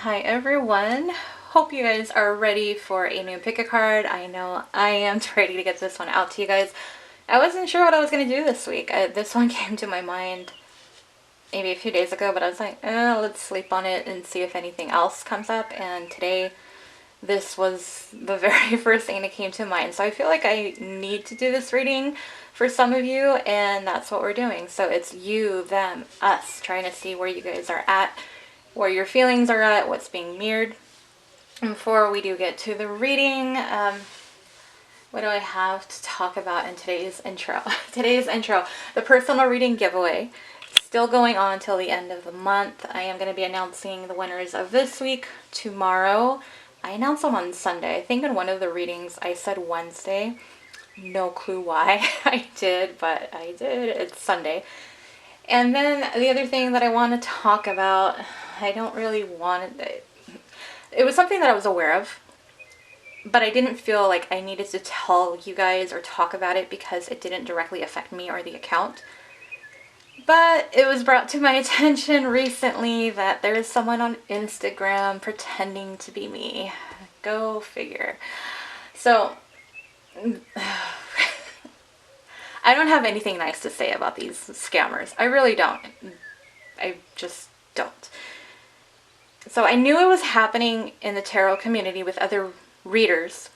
Hi everyone. Hope you guys are ready for a new pick a card. I know I am ready to get this one out to you guys. I wasn't sure what I was going to do this week. This one came to my mind maybe a few days ago, but I was like, let's sleep on it and see if anything else comes up. And today, this was the very first thing that came to mind. So I feel like I need to do this reading for some of you, and that's what we're doing. So it's you, them, us, trying to see where you guys are at, where your feelings are at, what's being mirrored. And before we do get to the reading, what do I have to talk about in today's intro? Today's intro, the personal reading giveaway, still going on till the end of the month. I am going to be announcing the winners of this week tomorrow. I announced them on Sunday. I think in one of the readings I said Wednesday. No clue why I did, but I did. It's Sunday. And then the other thing that I want to talk about, I don't really want it was something that I was aware of, but I didn't feel like I needed to tell you guys or talk about it because it didn't directly affect me or the account. But it was brought to my attention recently that there is someone on Instagram pretending to be me. Go figure. So, I don't have anything nice to say about these scammers. I really don't. I just don't. So I knew it was happening in the tarot community with other readers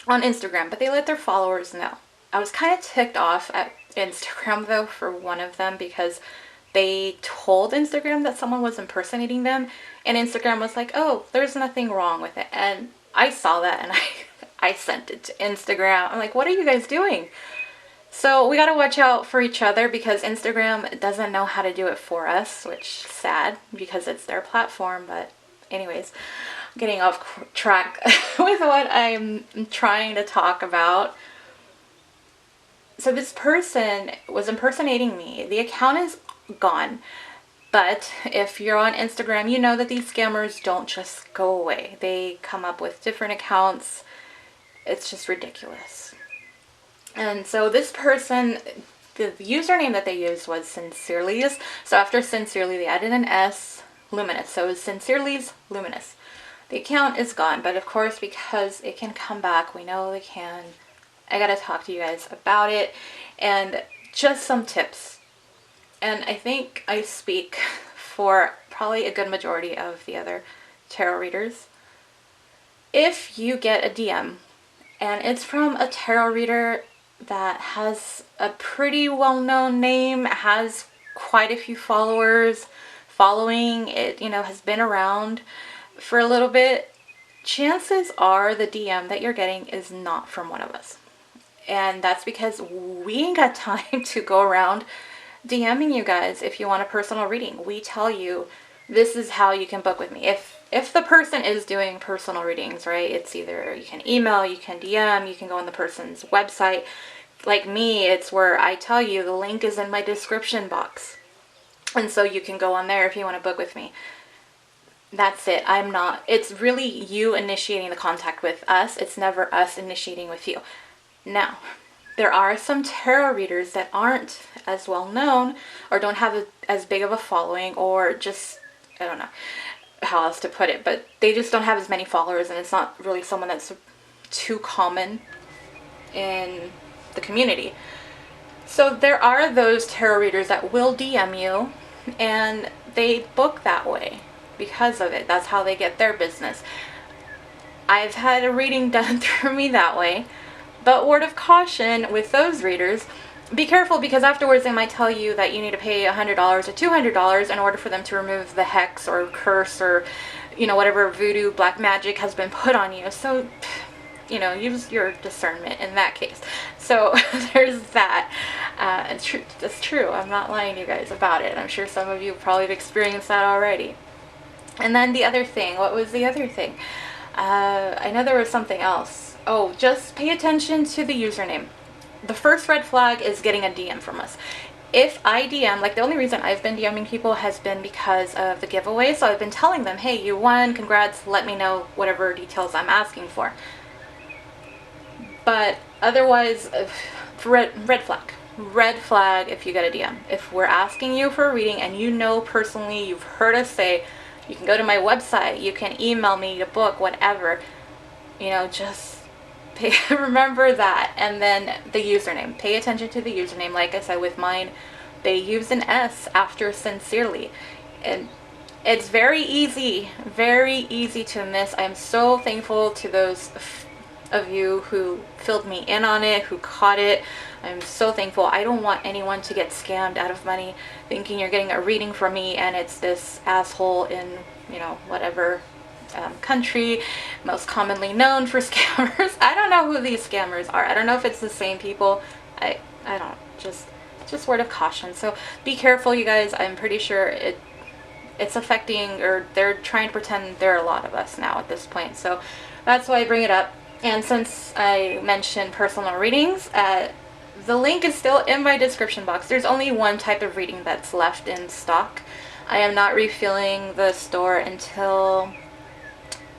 on Instagram, but they let their followers know. I was kind of ticked off at Instagram though for one of them because they told Instagram that someone was impersonating them, and Instagram was like, oh, there's nothing wrong with it. And I saw that and I sent it to Instagram. I'm like, what are you guys doing? So we gotta watch out for each other because Instagram doesn't know how to do it for us, which is sad because it's their platform. But anyways, getting off track with what I'm trying to talk about. So this person was impersonating me. The account is gone. But if you're on Instagram, you know that these scammers don't just go away. They come up with different accounts. It's just ridiculous. And so this person, the username that they used was Sincerely's. So after Sincerely, they added an S, Luminous. So it was Sincerely's Luminous. The account is gone, but of course, because it can come back, we know they can. I gotta talk to you guys about it and just some tips. And I think I speak for probably a good majority of the other tarot readers. If you get a DM and it's from a tarot reader that has a pretty well-known name, has quite a few following, it, has been around for a little bit, chances are the DM that you're getting is not from one of us. And that's because we ain't got time to go around DMing you guys if you want a personal reading. We tell you this is how you can book with me. If the person is doing personal readings, right, it's either you can email, you can DM, you can go on the person's website. Like me, it's where I tell you the link is in my description box. And so you can go on there if you want to book with me. That's it. It's really you initiating the contact with us. It's never us initiating with you. Now, there are some tarot readers that aren't as well known or don't have as big of a following, or just, I don't know how else to put it, but they just don't have as many followers, and it's not really someone that's too common in the community. So there are those tarot readers that will DM you, and they book that way because of it. That's how they get their business. I've had a reading done through me that way, but word of caution with those readers, be careful because afterwards they might tell you that you need to pay $100 or $200 in order for them to remove the hex or curse or, whatever voodoo black magic has been put on you. So, use your discernment in that case. So there's that. It's true. I'm not lying to you guys about it. I'm sure some of you probably have experienced that already. And then the other thing, what was the other thing? I know there was something else. Oh, just pay attention to the username. The first red flag is getting a DM from us. If I DM, like the only reason I've been DMing people has been because of the giveaway. So I've been telling them, hey, you won, congrats, let me know whatever details I'm asking for. But otherwise, red flag. Red flag if you get a DM. If we're asking you for a reading and personally you've heard us say, You can go to my website. You can email me a book, whatever. Just remember that. And then the username. Pay attention to the username. Like I said, with mine, they use an S after sincerely. And it's very easy to miss. I'm so thankful to those of you who filled me in on it, who caught it. I'm so thankful. I don't want anyone to get scammed out of money thinking you're getting a reading from me and it's this asshole in, whatever country most commonly known for scammers. I don't know who these scammers are. I don't know if it's the same people. I don't. Just word of caution. So be careful, you guys. I'm pretty sure it's affecting, or they're trying to pretend there are a lot of us now at this point. So that's why I bring it up. And since I mentioned personal readings, the link is still in my description box. There's only one type of reading that's left in stock. I am not refilling the store until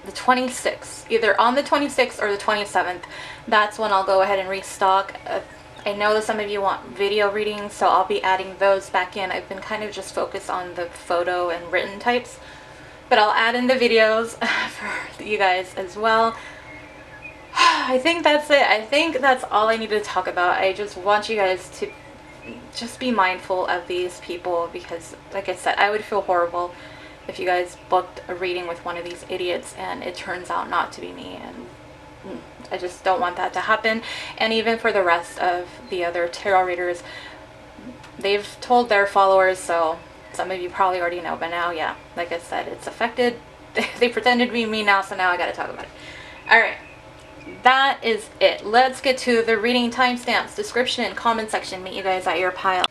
the 26th, either on the 26th or the 27th. That's when I'll go ahead and restock. I know that some of you want video readings, so I'll be adding those back in. I've been kind of just focused on the photo and written types, but I'll add in the videos for you guys as well. I think that's it. I think that's all I need to talk about. I just want you guys to just be mindful of these people, because like I said, I would feel horrible if you guys booked a reading with one of these idiots and it turns out not to be me, and I just don't want that to happen. And even for the rest of the other tarot readers, they've told their followers, so some of you probably already know, but now, yeah, like I said, it's affected. They pretended to be me now, so now I gotta talk about it. Alright, that is it. Let's get to the reading timestamps, description, comment section. Meet you guys at your pile.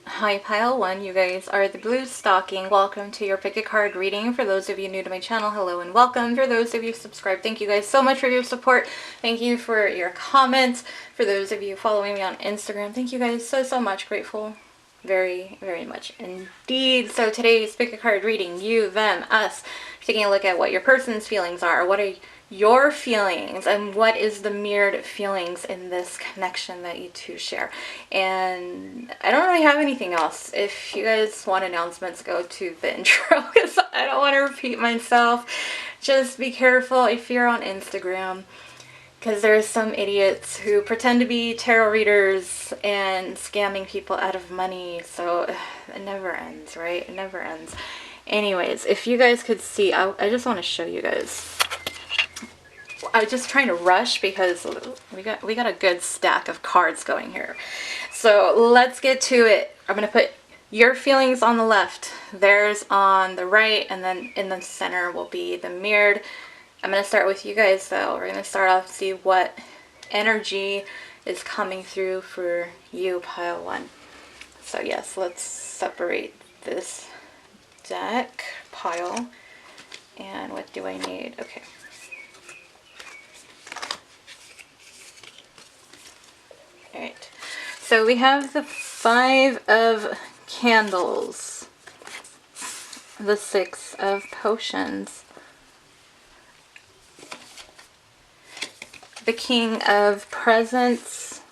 Hi, pile 1. You guys are the blue stocking. Welcome to your pick a card reading. For those of you new to my channel, hello and welcome. For those of you subscribed, thank you guys so much for your support. Thank you for your comments. For those of you following me on Instagram, thank you guys so much. Grateful. Very, very much indeed. So today's pick a card reading, you, them, us, taking a look at what your person's feelings are. What are your feelings, and what is the mirrored feelings in this connection that you two share? And I don't really have anything else. If you guys want announcements, go to the intro, because I don't want to repeat myself. Just be careful if you're on Instagram, because there's some idiots who pretend to be tarot readers and scamming people out of money. So it never ends, right? It never ends. Anyways, if you guys could see, I just want to show you guys. I was just trying to rush because we got a good stack of cards going here. So let's get to it. I'm going to put your feelings on the left, theirs on the right, and then in the center will be the mirrored. I'm going to start with you guys though. We're going to start off, see what energy is coming through for you, pile 1. So yes, let's separate this deck pile. And what do I need? Okay. Alright, so we have the 5 of Candles, the 6 of Potions, the King of Presents,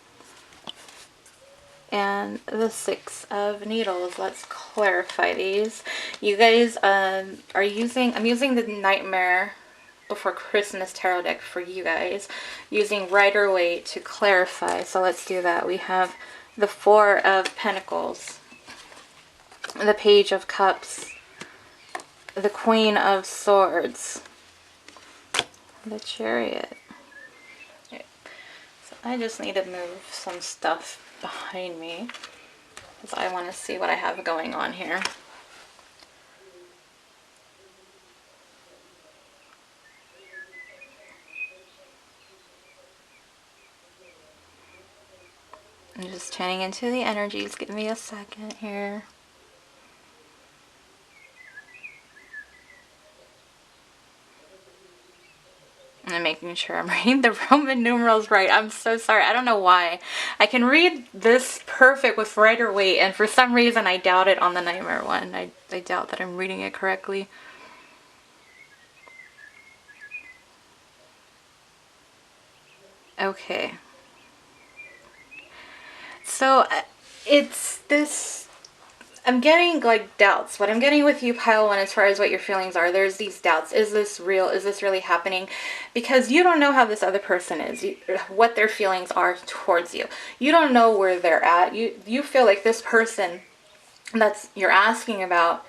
and the 6 of Needles. Let's clarify these. You guys I'm using the Nightmare Before Christmas tarot deck for you guys, using Rider-Waite to clarify. So let's do that. We have the 4 of Pentacles, the Page of Cups, the Queen of Swords, the Chariot. Okay. So I just need to move some stuff behind me because I want to see what I have going on here. I'm just tuning into the energies. Give me a second here. And making sure I'm reading the Roman numerals right. I'm so sorry. I don't know why. I can read this perfect with Rider-Waite, and for some reason I doubt it on the Nightmare one. I doubt that I'm reading it correctly. Okay. So it's this, I'm getting like doubts. What I'm getting with you, pile one, as far as what your feelings are, there's these doubts. Is this real? Is this really happening? Because you don't know how this other person is, what their feelings are towards you. You don't know where they're at. You feel like this person that's you're asking about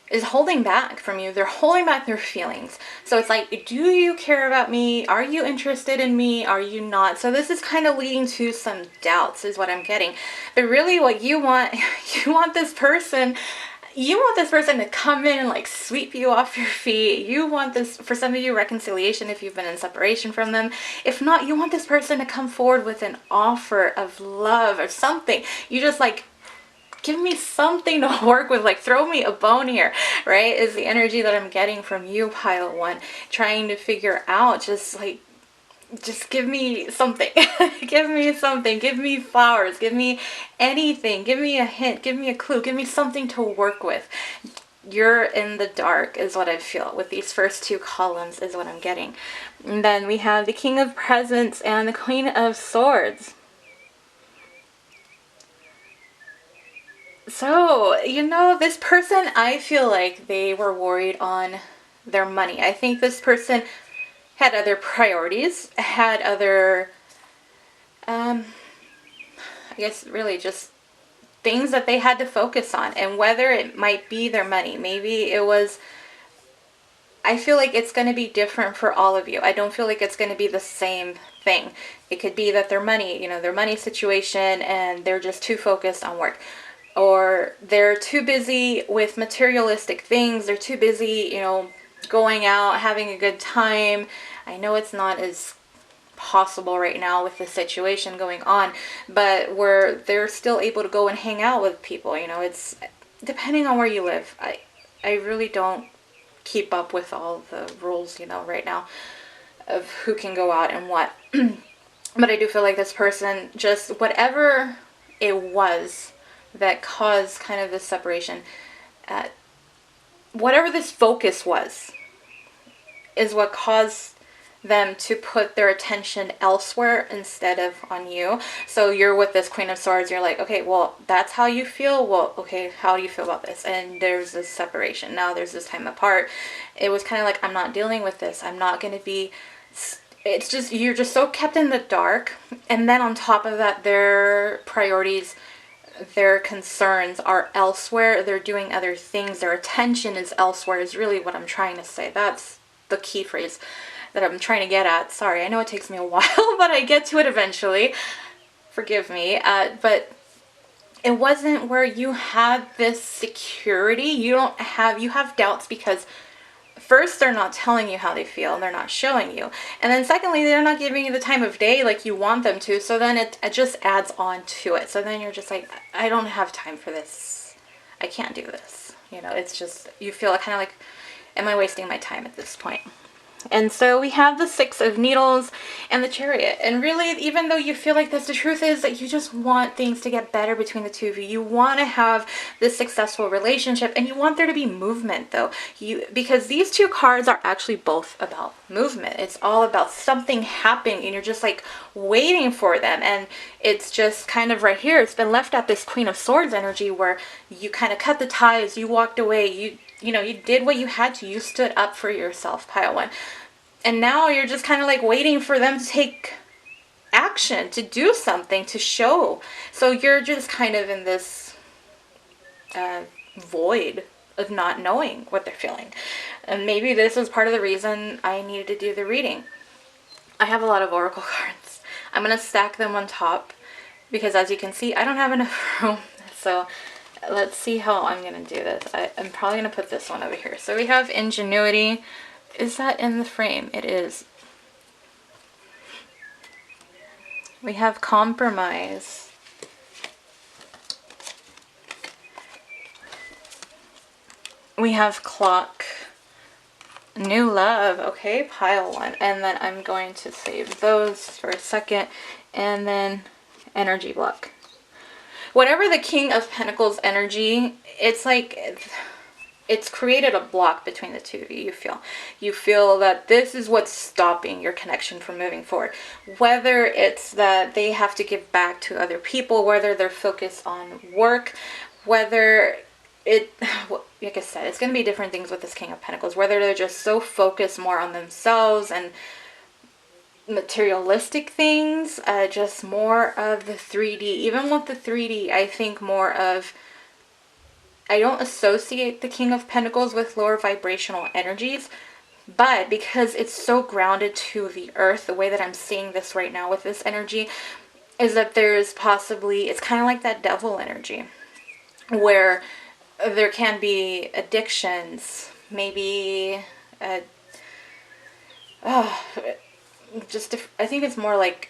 is holding back from you. They're holding back their feelings. So it's like, do you care about me? Are you interested in me? Are you not? So this is kind of leading to some doubts is what I'm getting. But really what you want, you want this person to come in and like sweep you off your feet. You want this, for some of you, reconciliation if you've been in separation from them. If not, you want this person to come forward with an offer of love or something. You just like, give me something to work with, like throw me a bone here, right? Is the energy that I'm getting from you, pile one, trying to figure out just give me something. Give me something, give me flowers, give me anything, give me a hint, give me a clue, give me something to work with. You're in the dark is what I feel with these first two columns is what I'm getting. And then we have the King of Presents and the Queen of Swords. So, this person, I feel like they were worried on their money. I think this person had other priorities, had other, I guess really just things that they had to focus on. And whether it might be their money, maybe it was, I feel like it's going to be different for all of you. I don't feel like it's going to be the same thing. It could be that their money, their money situation, and they're just too focused on work. Or they're too busy with materialistic things. They're too busy, going out, having a good time. I know it's not as possible right now with the situation going on, but where they're still able to go and hang out with people. It's depending on where you live. I really don't keep up with all the rules, right now of who can go out and what. But I do feel like this person, just whatever it was that caused kind of this separation, whatever this focus was, is what caused them to put their attention elsewhere instead of on you. So you're with this Queen of Swords, you're like, okay, well, that's how you feel. Well, okay, how do you feel about this? And there's this separation. Now there's this time apart. It was kind of like, I'm not dealing with this. I'm not going to be, it's just, you're just so kept in the dark. And then on top of that, their priorities, their concerns are elsewhere. They're doing other things. Their attention is elsewhere is really what I'm trying to say. That's the key phrase that I'm trying to get at. Sorry, I know it takes me a while, but I get to it eventually. Forgive me. But it wasn't where you had this security. You have doubts because first, they're not telling you how they feel and they're not showing you. And then secondly, they're not giving you the time of day like you want them to. So then it just adds on to it. So then you're just like, I don't have time for this. I can't do this. It's just, you feel kind of like, am I wasting my time at this point? And so we have the Six of Needles and the Chariot. And really, even though you feel like this, the truth is that you just want things to get better between the two of you. You want to have this successful relationship, and you want there to be movement, though. Because these two cards are actually both about movement. It's all about something happening, and you're just like waiting for them. And it's just kind of right here. It's been left at this Queen of Swords energy where you kind of cut the ties, you walked away, you did what you had to. You stood up for yourself, pile one. And now you're just kind of like waiting for them to take action, to do something, to show. So you're just kind of in this void of not knowing what they're feeling. And maybe this was part of the reason I needed to do the reading. I have a lot of oracle cards. I'm going to stack them on top because, as you can see, I don't have enough room. So let's see how I'm going to do this. I'm probably going to put this one over here. So we have Ingenuity. Is that in the frame? It is. We have Compromise. We have Clock. New Love. Okay, pile one. And then I'm going to save those for a second. And then Energy Block. Whatever the King of Pentacles energy, it's like it's created a block between the two of you. You feel that this is what's stopping your connection from moving forward. Whether it's that they have to give back to other people, whether they're focused on work, whether like I said, it's going to be different things with this King of Pentacles, whether they're just so focused more on themselves and materialistic things, just more of the 3D. Even with the 3D, I think more of, I don't associate the King of Pentacles with lower vibrational energies, but because it's so grounded to the earth, the way that I'm seeing this right now with this energy is that there's possibly, it's kind of like that devil energy where there can be addictions, maybe just I think it's more like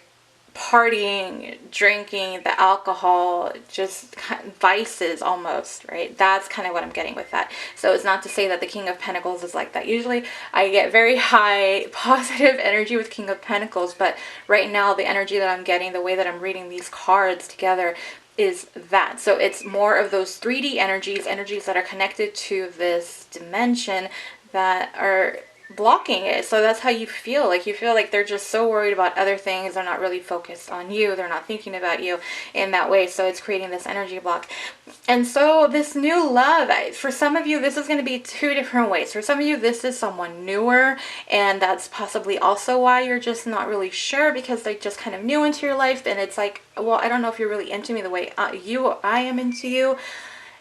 partying, drinking, the alcohol, just vices almost, right? That's kind of what I'm getting with that. So it's not to say that the King of Pentacles is like that. Usually I get very high positive energy with King of Pentacles, but right now the energy that I'm getting, the way that I'm reading these cards together is that. So it's more of those 3D energies that are connected to this dimension that are blocking it. So that's how you feel. Like you feel like they're just so worried about other things. They're not really focused on you. They're not thinking about you in that way. So it's creating this energy block. And so this new love, for some of you, this is going to be two different ways. For some of you, this is someone newer, and that's possibly also why you're just not really sure, because they're just kind of new into your life. And it's like, well, I don't know if you're really into me the way I am into you.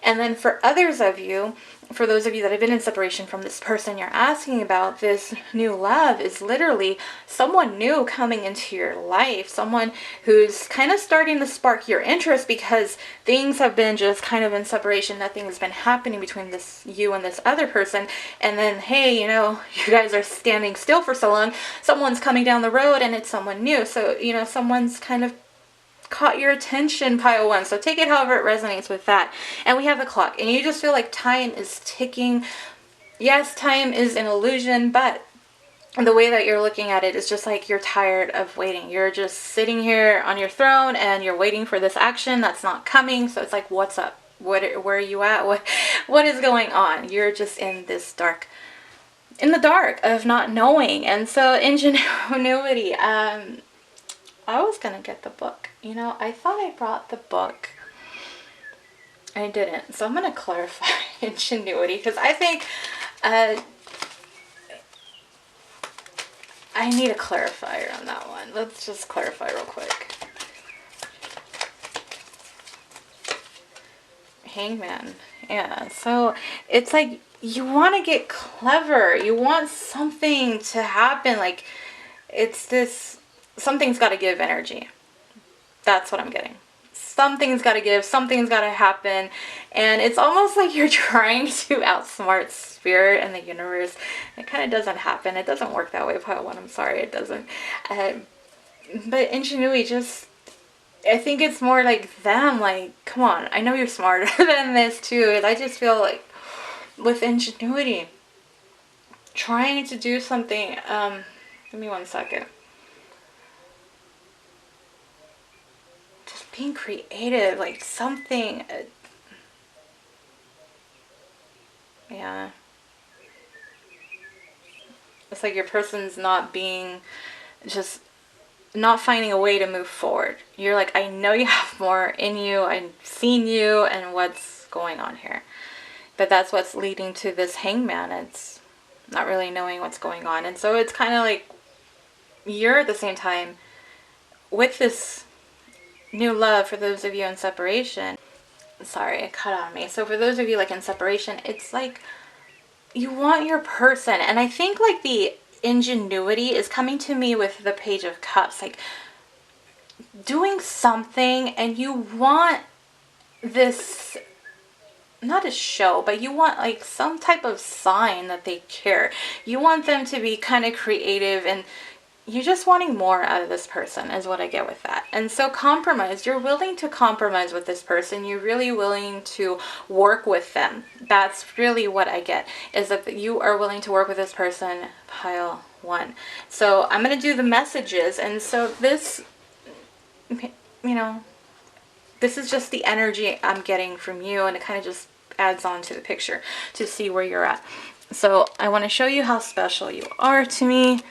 And then for others of you, for those of you that have been in separation from this person you're asking about, this new love is literally someone new coming into your life, someone who's kind of starting to spark your interest because things have been just kind of in separation. Nothing has been happening between you and this other person. And then, hey, you know, you guys are standing still for so long. Someone's coming down the road and it's someone new. So, you know, someone's kind of caught your attention, pile one. So take it however it resonates with that. And we have the clock, and you just feel like time is ticking. Yes, time is an illusion, but the way that you're looking at it is just like you're tired of waiting. You're just sitting here on your throne and you're waiting for this action that's not coming. So it's like, what's up? Where are you at? What is going on? You're just in this in the dark of not knowing. And so ingenuity, I was gonna get the book. You know, I thought I brought the book. I didn't. So I'm gonna clarify ingenuity, because I think I need a clarifier on that one. Let's just clarify real quick. Hangman. Yeah, so it's like you want to get clever. You want something to happen. Like it's this, something's got to give energy. That's what I'm getting. Something's got to give, something's got to happen. And it's almost like you're trying to outsmart spirit and the universe. It kind of doesn't happen. It doesn't work that way, Pile 1. I'm sorry, it doesn't. But ingenuity, just, I think it's more like them. Like, come on, I know you're smarter than this too. I just feel like with ingenuity, trying to do something. Give me 1 second. Being creative, like something, yeah. It's like your person's not being, just not finding a way to move forward. You're like, I know you have more in you, I've seen you, and what's going on here. But that's what's leading to this hangman. It's not really knowing what's going on. And so it's kind of like you're at the same time with this new love. For those of you in separation, sorry, it cut on me. So for those of you like in separation, it's like you want your person. And I think like the ingenuity is coming to me with the Page of Cups, like doing something, and you want this, not a show, but you want like some type of sign that they care. You want them to be kind of creative, and you're just wanting more out of this person is what I get with that. And so compromise, you're willing to compromise with this person. You're really willing to work with them. That's really what I get, is that you are willing to work with this person, Pile 1. So I'm going to do the messages. And so this, you know, this is just the energy I'm getting from you, and it kind of just adds on to the picture to see where you're at. So I want to show you how special you are to me.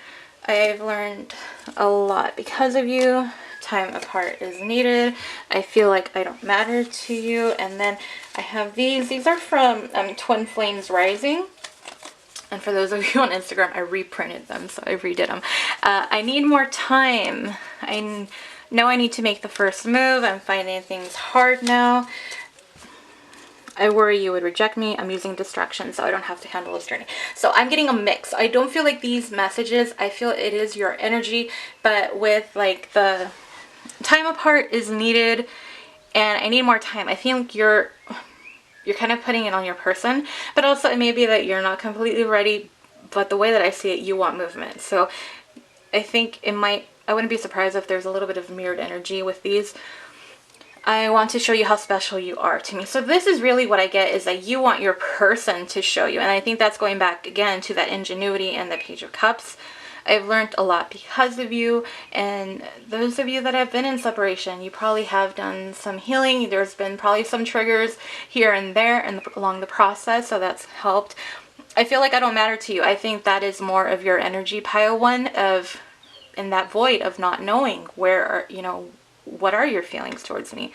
I've learned a lot because of you, time apart is needed. I feel like I don't matter to you. And then I have these. These are from Twin Flames Rising. And for those of you on Instagram, I reprinted them, so I redid them. I need more time. I know I need to make the first move. I'm finding things hard now. I worry you would reject me. I'm using distraction so I don't have to handle this journey. So I'm getting a mix. I don't feel like these messages, I feel it is your energy, but with like the time apart is needed and I need more time. I feel like you're kind of putting it on your person, but also it may be that you're not completely ready, but the way that I see it, you want movement. So I think I wouldn't be surprised if there's a little bit of mirrored energy with these. I want to show you how special you are to me. So this is really what I get, is that you want your person to show you. And I think that's going back again to that ingenuity and the Page of Cups. I've learned a lot because of you, and those of you that have been in separation, you probably have done some healing. There's been probably some triggers here and there and along the process, so that's helped. I feel like I don't matter to you. I think that is more of your energy, pile one, of in that void of not knowing what are your feelings towards me.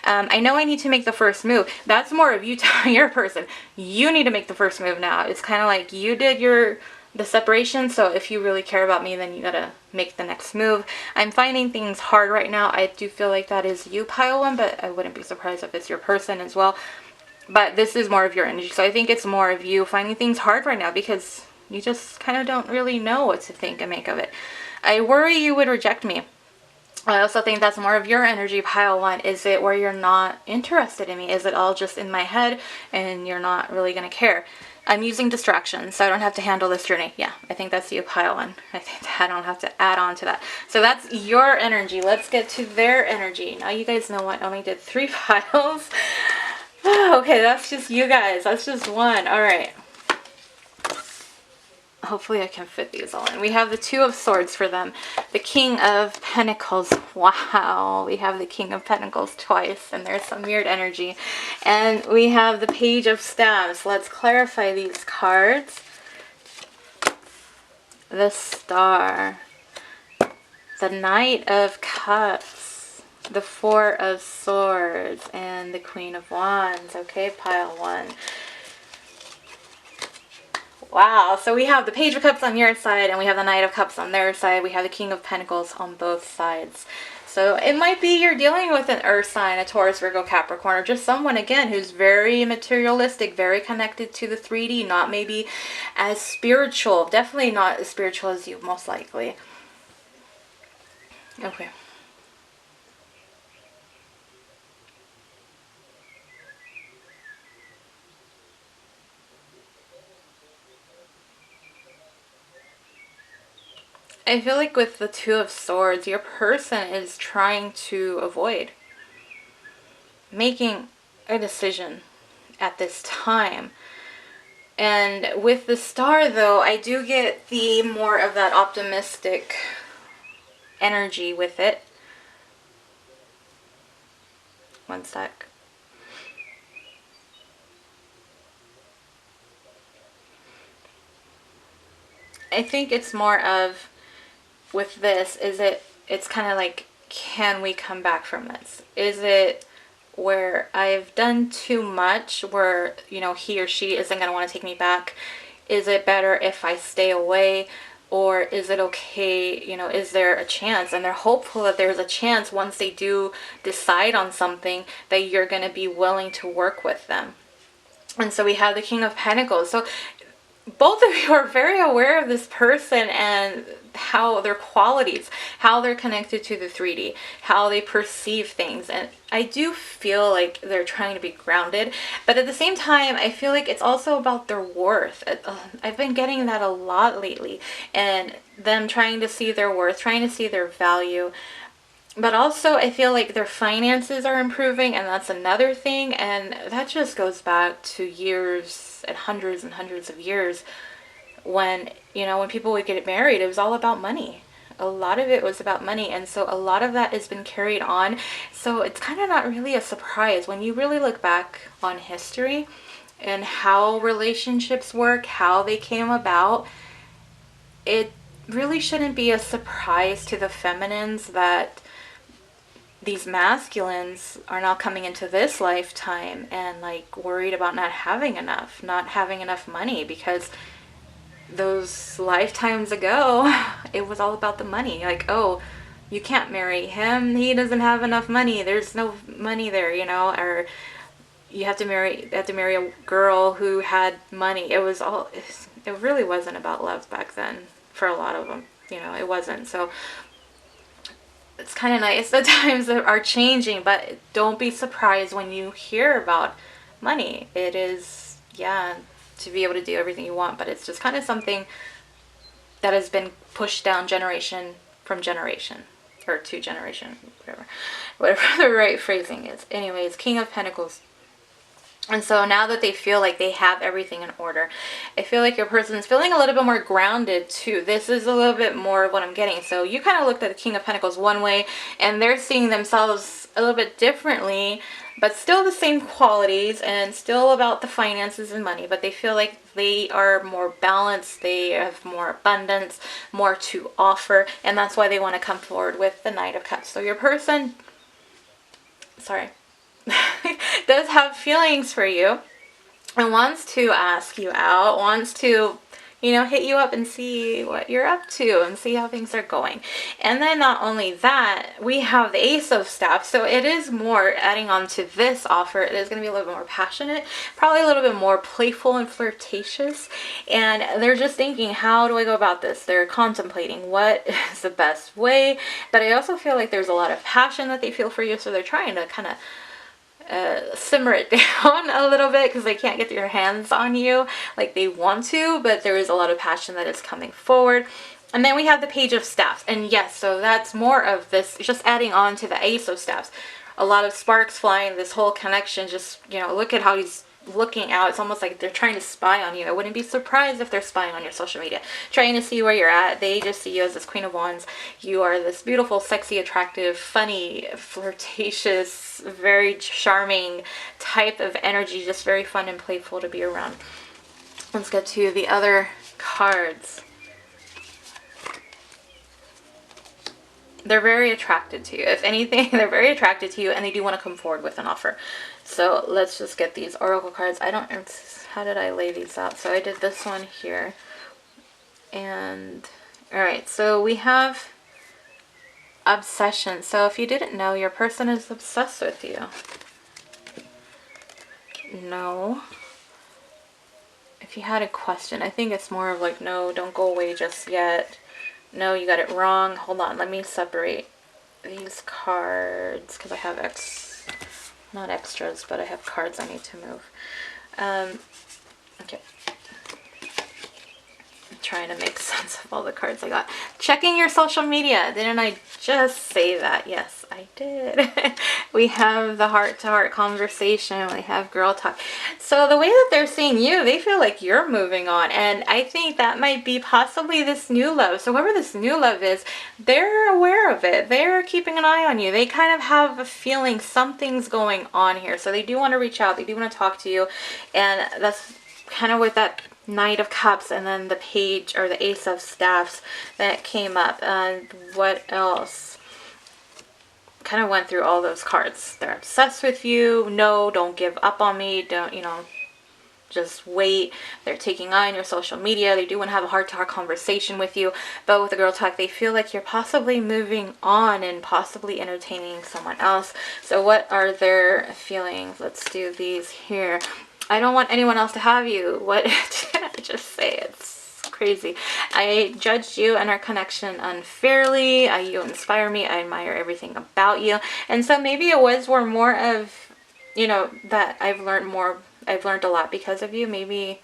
I know I need to make the first move. That's more of you telling your person, you need to make the first move now. It's kind of like you did the separation, so if you really care about me, then you gotta make the next move. I'm finding things hard right now. I do feel like that is you, pile one, but I wouldn't be surprised if it's your person as well. But this is more of your energy, so I think it's more of you finding things hard right now because you just kind of don't really know what to think and make of it. I worry you would reject me. I also think that's more of your energy, pile one. Is it where you're not interested in me? Is it all just in my head and you're not really going to care? I'm using distractions so I don't have to handle this journey. Yeah, I think that's you, pile one. I think that I don't have to add on to that. So that's your energy. Let's get to their energy. Now you guys know I only did 3 piles. Okay, that's just you guys. That's just one. All right. Hopefully I can fit these all in. We have the Two of Swords for them. The King of Pentacles. Wow. We have the King of Pentacles twice, and there's some weird energy. And we have the Page of Staves. Let's clarify these cards. The Star. The Knight of Cups. The Four of Swords. And the Queen of Wands. Okay, pile one. Wow, so we have the Page of Cups on your side and we have the Knight of Cups on their side. We have the King of Pentacles on both sides. So it might be you're dealing with an earth sign, a Taurus, Virgo, Capricorn, or just someone, again, who's very materialistic, very connected to the 3D, not maybe as spiritual. Definitely not as spiritual as you, most likely. Okay. I feel like with the Two of Swords, your person is trying to avoid making a decision at this time. And with the Star, though, I do get the more of that optimistic energy with it. One sec. I think it's more of, with this, it's kind of like, can we come back from this? Is it where I've done too much, where, he or she isn't going to want to take me back? Is it better if I stay away? Or is it okay, is there a chance? And they're hopeful that there's a chance once they do decide on something that you're going to be willing to work with them. And so we have the King of Pentacles. So both of you are very aware of this person and how their qualities, how they're connected to the 3D, how they perceive things. And I do feel like they're trying to be grounded, but at the same time, I feel like it's also about their worth. I've been getting that a lot lately, and them trying to see their worth, trying to see their value. But also, I feel like their finances are improving, and that's another thing. And that just goes back to years and hundreds of years when, when people would get married, it was all about money. A lot of it was about money. And so a lot of that has been carried on. So it's kind of not really a surprise when you really look back on history and how relationships work, how they came about. It really shouldn't be a surprise to the feminines that these masculines are now coming into this lifetime and like worried about not having enough money, because those lifetimes ago it was all about the money. Like, oh, you can't marry him, he doesn't have enough money, there's no money there, or you have to marry a girl who had money. It really wasn't about love back then for a lot of them. It wasn't. So it's kind of nice that times are changing, but don't be surprised when you hear about money. It is, yeah, to be able to do everything you want, but it's just kind of something that has been pushed down generation from generation, or to generation, whatever the right phrasing is. Anyways, King of Pentacles. And so now that they feel like they have everything in order, I feel like your person is feeling a little bit more grounded too. This is a little bit more of what I'm getting. So you kind of looked at the King of Pentacles one way, and they're seeing themselves a little bit differently, but still the same qualities and still about the finances and money. But they feel like they are more balanced, they have more abundance, more to offer, and that's why they want to come forward with the Knight of Cups. So your person, sorry, does have feelings for you and wants to ask you out, wants to, hit you up and see what you're up to and see how things are going. And then not only that, we have the Ace of Staffs. So it is more, adding on to this offer, it is going to be a little bit more passionate, probably a little bit more playful and flirtatious. And they're just thinking, how do I go about this? They're contemplating what is the best way. But I also feel like there's a lot of passion that they feel for you. So they're trying to kind of simmer it down a little bit, because they can't get their hands on you like they want to, but there is a lot of passion that is coming forward. And then we have the Page of Staffs, and yes, so that's more of this, just adding on to the Ace of Staffs. A lot of sparks flying, this whole connection, just, look at how he's looking out. It's almost like they're trying to spy on you. I wouldn't be surprised if they're spying on your social media, trying to see where you're at. They just see you as this Queen of Wands. You are this beautiful, sexy, attractive, funny, flirtatious, very charming type of energy, just very fun and playful to be around. Let's get to the other cards. They're very attracted to you. If anything, they're very attracted to you, and they do want to come forward with an offer. So let's just get these oracle cards. How did I lay these out? So I did this one here. And, alright, so we have obsession. So if you didn't know, your person is obsessed with you. No. If you had a question, I think it's more of like, no, don't go away just yet. No, you got it wrong. Hold on, let me separate these cards, because I have not extras, but I have cards I need to move. Okay. I'm trying to make sense of all the cards I got. Checking your social media. Didn't I just say that? Yes, I did. We have the heart-to-heart conversation. We have girl talk. So the way that they're seeing you, they feel like you're moving on. And I think that might be possibly this new love. So whoever this new love is, they're aware of it. They're keeping an eye on you. They kind of have a feeling something's going on here. So they do want to reach out. They do want to talk to you. And that's kind of with that Knight of Cups and then the Page, or the Ace of Staffs that came up. And what else? Kind of went through all those cards. They're obsessed with you. No, don't give up on me. Don't, just wait. They're taking eye on your social media. They do want to have a heart-to-heart conversation with you. But with the girl talk, they feel like you're possibly moving on and possibly entertaining someone else. So what are their feelings? Let's do these here. I don't want anyone else to have you. What did I just say? It's crazy. I judged you and our connection unfairly. You inspire me. I admire everything about you. And so maybe it was more of, that I've learned a lot because of you. Maybe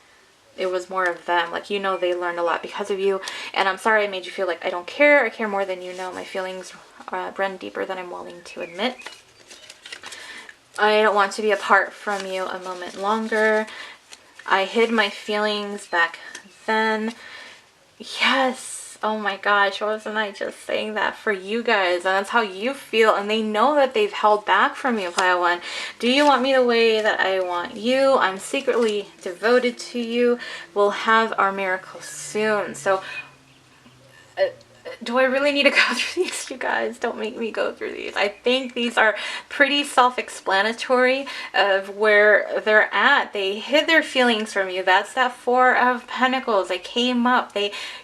it was more of them. Like, they learned a lot because of you. And I'm sorry I made you feel like I don't care. I care more than you know. My feelings run deeper than I'm willing to admit. I don't want to be apart from you a moment longer. I hid my feelings back then. Yes. Oh my gosh. Wasn't I just saying that for you guys? And that's how you feel. And they know that they've held back from you, Pile 1. Do you want me the way that I want you? I'm secretly devoted to you. We'll have our miracle soon. So do I really need to go through these? You guys, don't make me go through these. I think these are pretty self-explanatory of where they're at. They hid their feelings from you. That's that Four of Pentacles. They came up.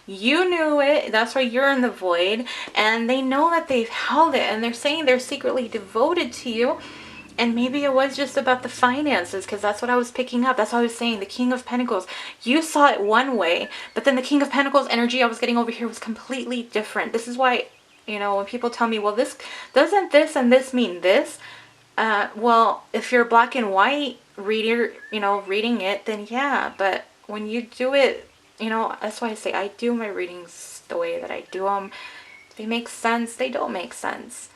You knew it. That's why you're in the void. And they know that they've held it. And they're saying they're secretly devoted to you. And maybe it was just about the finances, because that's what I was picking up. That's what I was saying. The King of Pentacles. You saw it one way, but then the King of Pentacles energy I was getting over here was completely different. This is why, you know, when people tell me, well, this doesn't this and this mean this? Well, if you're black and white reader, you know, reading it, then yeah. But when you do it, you know, that's why I say I do my readings the way that I do them. They make sense. They don't make sense.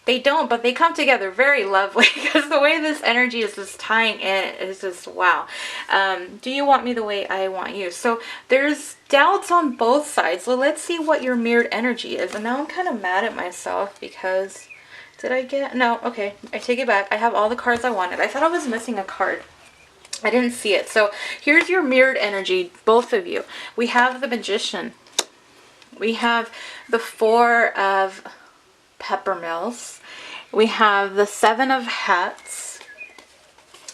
They don't, but they come together very lovely, because the way this energy is just tying in is just wow. Do you want me the way I want you? So there's doubts on both sides. So let's see what your mirrored energy is. And now I'm kind of mad at myself because did I get... No, okay, I take it back. I have all the cards I wanted. I thought I was missing a card. I didn't see it. So here's your mirrored energy, both of you. We have the Magician. We have the Four of Peppermills. We have the Seven of Hats.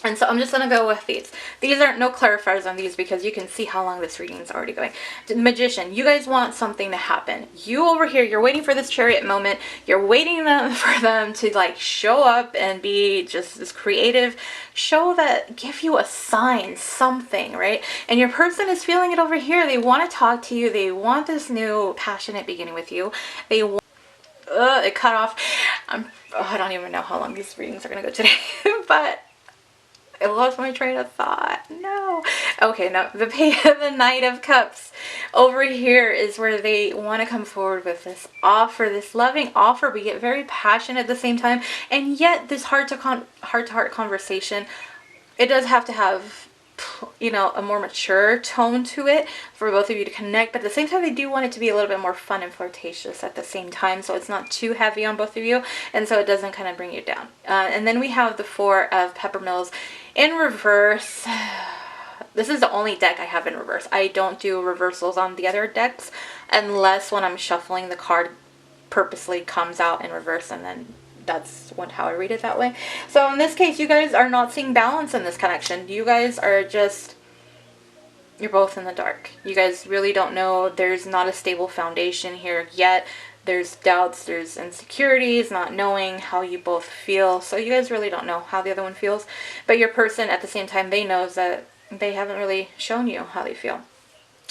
And so I'm just going to go with these. These aren't no clarifiers on these because you can see how long this reading is already going. Magician, you guys want something to happen. You over here, you're waiting for this Chariot moment. You're waiting for them to like show up and be just this creative show that give you a sign, something, right? And your person is feeling it over here. They want to talk to you. They want this new passionate beginning with you. They want... it cut off. I don't even know how long these readings are going to go today, but I lost my train of thought. No. Okay, now the Knight of Cups over here is where they want to come forward with this offer, this loving offer. We get very passionate at the same time, and yet this heart-to-heart conversation, it does have to have, you know, a more mature tone to it for both of you to connect, but at the same time they do want it to be a little bit more fun and flirtatious at the same time, so it's not too heavy on both of you, and so it doesn't kind of bring you down. And then we have the Four of Peppermills in reverse. This is the only deck I have in reverse. I don't do reversals on the other decks unless when I'm shuffling the card purposely comes out in reverse, and then that's how I read it that way. So in this case, you guys are not seeing balance in this connection. You guys are just, you're both in the dark. You guys really don't know. There's not a stable foundation here yet. There's doubts, there's insecurities, not knowing how you both feel. So you guys really don't know how the other one feels. But your person, at the same time, they knows that they haven't really shown you how they feel.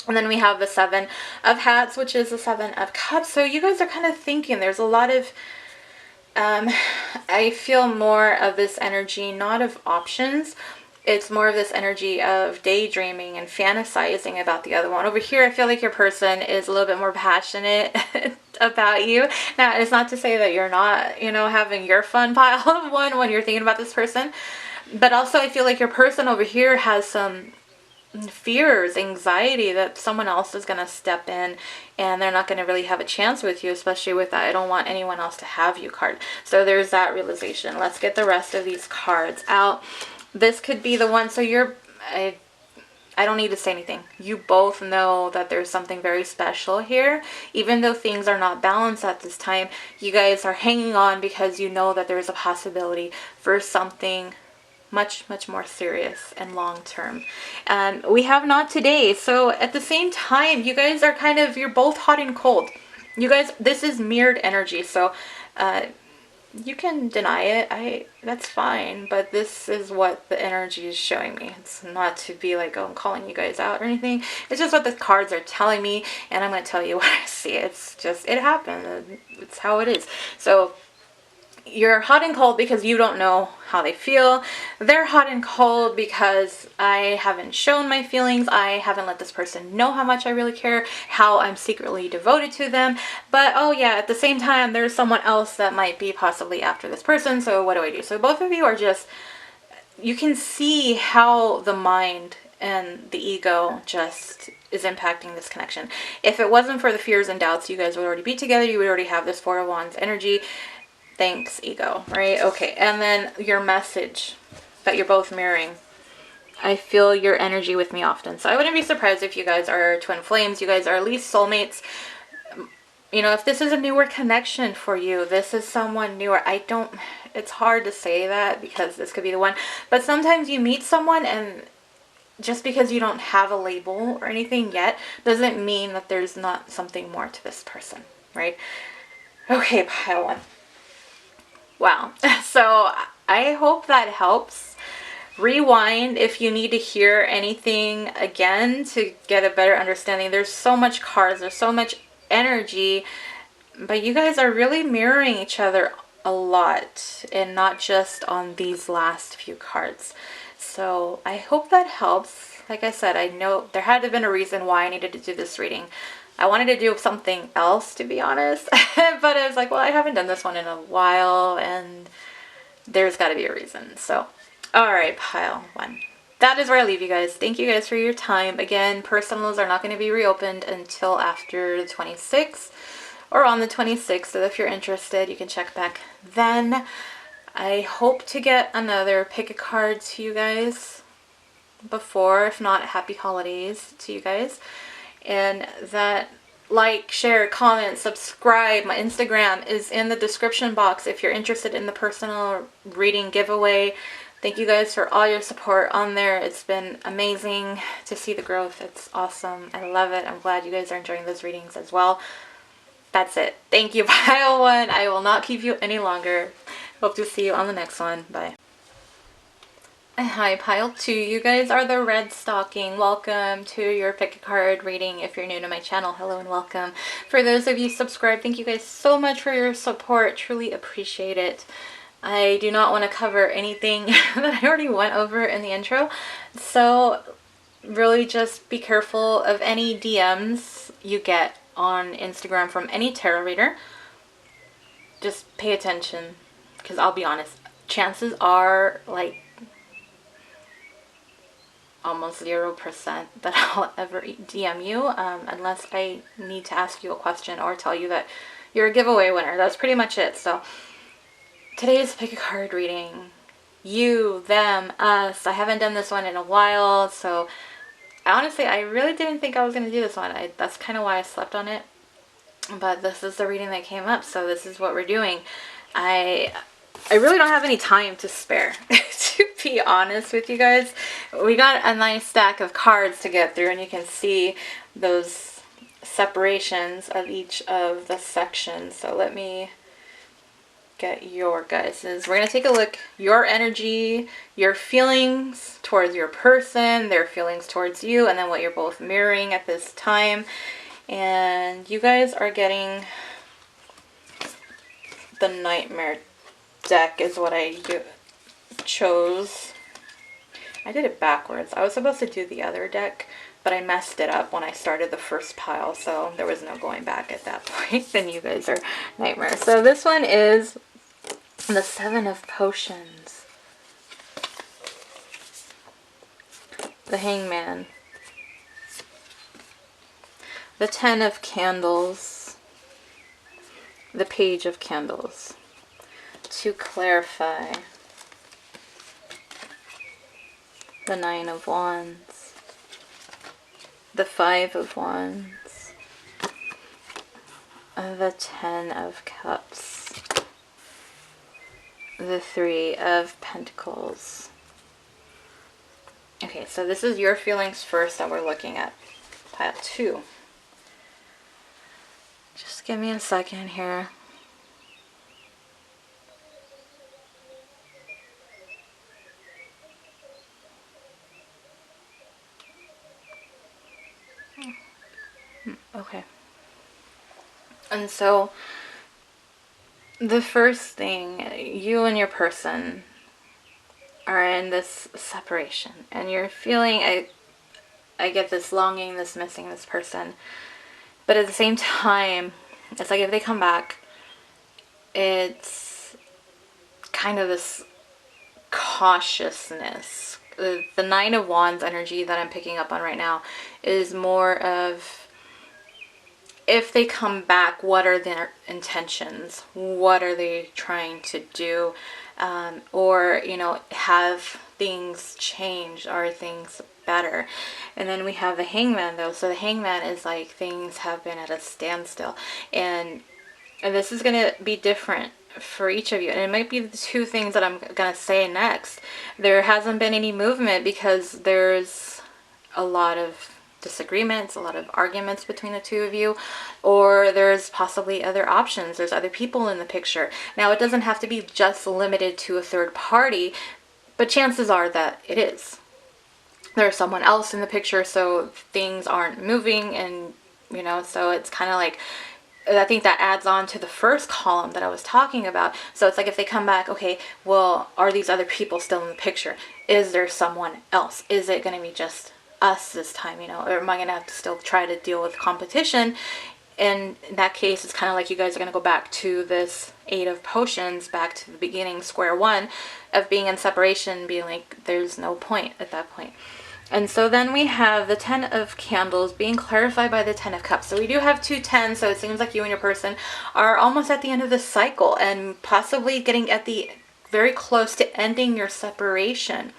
And then we have the Seven of Hats, which is the Seven of Cups. So you guys are kind of thinking, there's a lot of I feel more of this energy, not of options. It's more of this energy of daydreaming and fantasizing about the other one. Over here, I feel like your person is a little bit more passionate about you. Now, it's not to say that you're not, you know, having your fun pile of one when you're thinking about this person. But also, I feel like your person over here has some fears, anxiety that someone else is going to step in and they're not going to really have a chance with you, especially with that I don't want anyone else to have you card. So there's that realization. Let's get the rest of these cards out. This could be the one. So I don't need to say anything. You both know that there's something very special here. Even though things are not balanced at this time, you guys are hanging on because you know that there's a possibility for something much, much more serious and long-term. And we have not today. So at the same time, you guys are kind of, you're both hot and cold. You guys, this is mirrored energy. So you can deny it. That's fine. But this is what the energy is showing me. It's not to be like, oh, I'm calling you guys out or anything. It's just what the cards are telling me. And I'm going to tell you what I see. It's just, it happened. It's how it is. So you're hot and cold because you don't know how they feel. They're hot and cold because I haven't shown my feelings. I haven't let this person know how much I really care, how I'm secretly devoted to them. But oh yeah, at the same time, there's someone else that might be possibly after this person. So what do I do? So both of you are just, you can see how the mind and the ego just is impacting this connection. If it wasn't for the fears and doubts, you guys would already be together. You would already have this Four of Wands energy. Thanks, ego, right? Okay, and then your message that you're both mirroring. I feel your energy with me often. So I wouldn't be surprised if you guys are twin flames. You guys are at least soulmates. you know, if this is a newer connection for you, this is someone newer. It's hard to say that because this could be the one. But sometimes you meet someone and just because you don't have a label or anything yet doesn't mean that there's not something more to this person, right? Okay, pile one. Wow. So I hope that helps. Rewind if you need to hear anything again to get a better understanding. There's so much cards, there's so much energy, but you guys are really mirroring each other a lot and not just on these last few cards. So I hope that helps. Like I said, I know there had to have been a reason why I needed to do this reading. I wanted to do something else, to be honest, but I was like, well, I haven't done this one in a while and there's got to be a reason. So all right, pile one. That is where I leave you guys. Thank you guys for your time. Again, personals are not going to be reopened until after the 26th or on the 26th. So if you're interested, you can check back then. I hope to get another pick a card to you guys before. If not, happy holidays to you guys. And that like, share, comment, subscribe. My Instagram is in the description box if you're interested in the personal reading giveaway. Thank you guys for all your support on there. It's been amazing to see the growth. It's awesome. I love it. I'm glad you guys are enjoying those readings as well. That's it. Thank you, pile one. I will not keep you any longer. Hope to see you on the next one. Bye. Hi, pile two. You guys are the red stocking. Welcome to your pick a card reading. If you're new to my channel, hello and welcome. For those of you subscribed, thank you guys so much for your support. Truly appreciate it. I do not want to cover anything that I already went over in the intro. So really just be careful of any DMs you get on Instagram from any tarot reader. Just pay attention, because I'll be honest, chances are like almost 0% that I'll ever DM you unless I need to ask you a question or tell you that you're a giveaway winner. That's pretty much it. So today's pick a card reading. You, them, us. I haven't done this one in a while, so honestly, I really didn't think I was going to do this one. That's kind of why I slept on it. But this is the reading that came up, so this is what we're doing. I really don't have any time to spare, to be honest with you guys. We got a nice stack of cards to get through, and you can see those separations of each of the sections. So let me get your guys's. We're going to take a look, your energy, your feelings towards your person, their feelings towards you, and then what you're both mirroring at this time. And you guys are getting the Nightmare deck is what I chose. I did it backwards. I was supposed to do the other deck, but I messed it up when I started the first pile, so there was no going back at that point. Then you guys are Nightmare. So this one is the Seven of Potions, the Hangman, the Ten of Candles, the Page of Candles. To clarify, the Nine of Wands, the Five of Wands, the Ten of Cups, the Three of Pentacles. Okay, so this is your feelings first that we're looking at. Pile two. Just give me a second here. Okay. And so the first thing, you and your person are in this separation, and you're feeling, I get this longing, this missing, this person. But at the same time, it's like if they come back, it's kind of this cautiousness. The Nine of Wands energy that I'm picking up on right now is more of, if they come back, what are their intentions? What are they trying to do? Or, you know, have things changed? Are things better. And then we have the Hangman, though. So the Hangman is like things have been at a standstill. And this is going to be different for each of you. And it might be the two things that I'm going to say next. There hasn't been any movement because there's a lot of disagreements, a lot of arguments between the two of you, or there's possibly other options. There's other people in the picture. Now, it doesn't have to be just limited to a third party, but chances are that it is. There's someone else in the picture, so things aren't moving, and so it's kind of like, I think that adds on to the first column that I was talking about. So it's like if they come back, okay, well, are these other people still in the picture? Is there someone else? Is it going to be just us this time, or am I going to have to still try to deal with competition? And in that case, it's kind of like you guys are going to go back to this 8 of Potions, back to the beginning, square one, of being in separation, being like, there's no point at that point. And so then we have the 10 of Candles being clarified by the 10 of Cups. So we do have 2 10s, so it seems like you and your person are almost at the end of the cycle and possibly getting at the very close to ending your separation.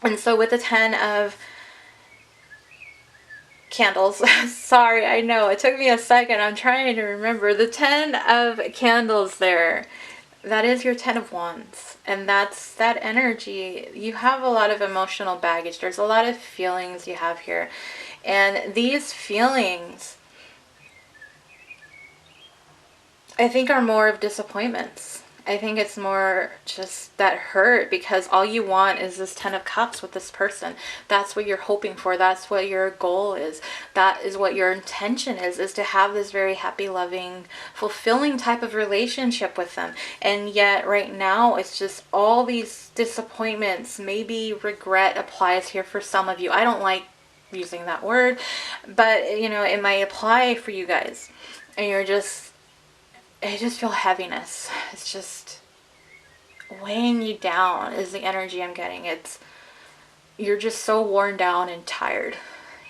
And so with the 10 of Candles, sorry, I know, it took me a second, I'm trying to remember. The 10 of Candles there, that is your 10 of Wands. And that's that energy. You have a lot of emotional baggage. There's a lot of feelings you have here. And these feelings, I think, are more of disappointments. I think it's more just that hurt because all you want is this 10 of Cups with this person. That's what you're hoping for. That's what your goal is. That is what your intention is to have this very happy, loving, fulfilling type of relationship with them. And yet right now it's just all these disappointments. Maybe regret applies here for some of you. I don't like using that word, but it might apply for you guys. And I just feel heaviness. It's just weighing you down is the energy I'm getting. You're just so worn down and tired.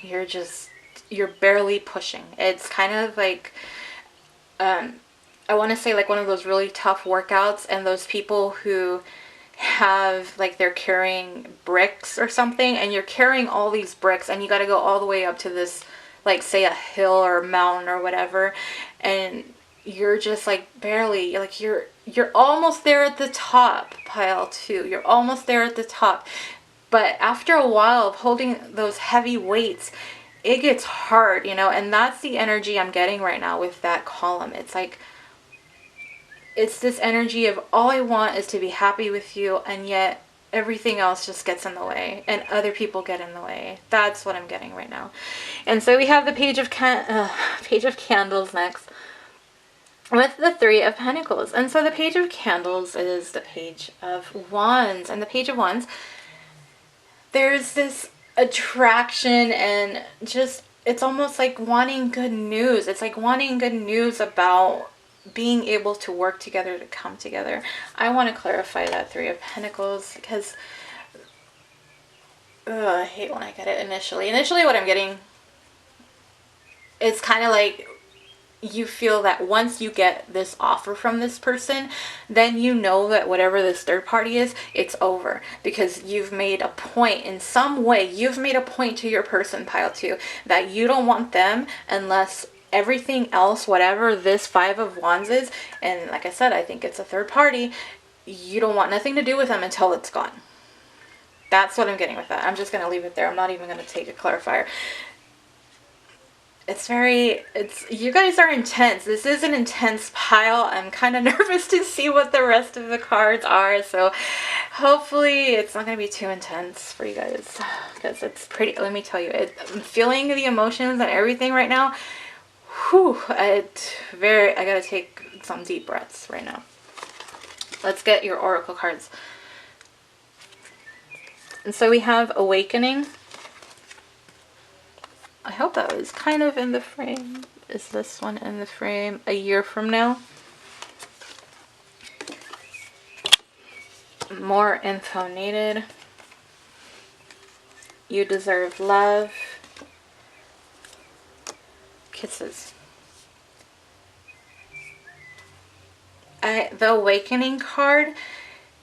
You're barely pushing. It's kind of like, I want to say like one of those really tough workouts, and those people who have like they're carrying bricks or something, and you're carrying all these bricks and you got to go all the way up to this, like say a hill or a mountain or whatever, and you're just like barely, like you're almost there at the top, pile 2. You're almost there at the top. But after a while of holding those heavy weights, it gets hard, and that's the energy I'm getting right now with that column. It's like, it's this energy of all I want is to be happy with you, and yet everything else just gets in the way and other people get in the way. That's what I'm getting right now. And so we have the Page of Candles next, with the 3 of Pentacles. And so the Page of Candles is the Page of Wands. And the Page of Wands, there's this attraction and just, it's almost like wanting good news. It's like wanting good news about being able to work together, to come together. I want to clarify that 3 of Pentacles because I hate when I get it initially. Initially what I'm getting, it's kind of like you feel that once you get this offer from this person, then you know that whatever this third party is, it's over. Because you've made a point, in some way, you've made a point to your person, pile 2, that you don't want them unless everything else, whatever this 5 of Wands is, and like I said, I think it's a third party, you don't want nothing to do with them until it's gone. That's what I'm getting with that. I'm just going to leave it there. I'm not even going to take a clarifier. You guys are intense. This is an intense pile. I'm kind of nervous to see what the rest of the cards are. So hopefully it's not going to be too intense for you guys. Because it's pretty, let me tell you, I'm feeling the emotions and everything right now. Whew, I got to take some deep breaths right now. Let's get your oracle cards. And so we have Awakening. I hope that was kind of in the frame. Is this one in the frame? A year from now. More info needed. You deserve love. Kisses. The Awakening card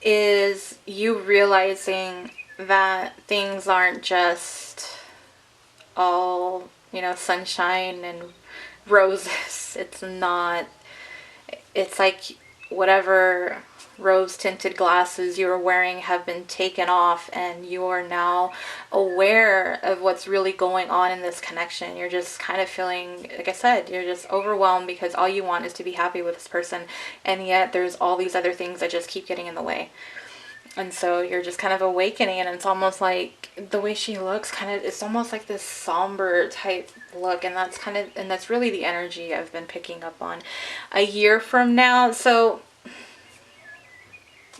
is you realizing that things aren't just all, sunshine and roses. It's not. It's like whatever rose tinted glasses you were wearing have been taken off, and you are now aware of what's really going on in this connection. You're just kind of feeling, like I said, you're just overwhelmed because all you want is to be happy with this person, and yet there's all these other things that just keep getting in the way. And so you're just kind of awakening, and it's almost like the way she looks it's almost like this somber type look, and that's really the energy I've been picking up on. A year from now, so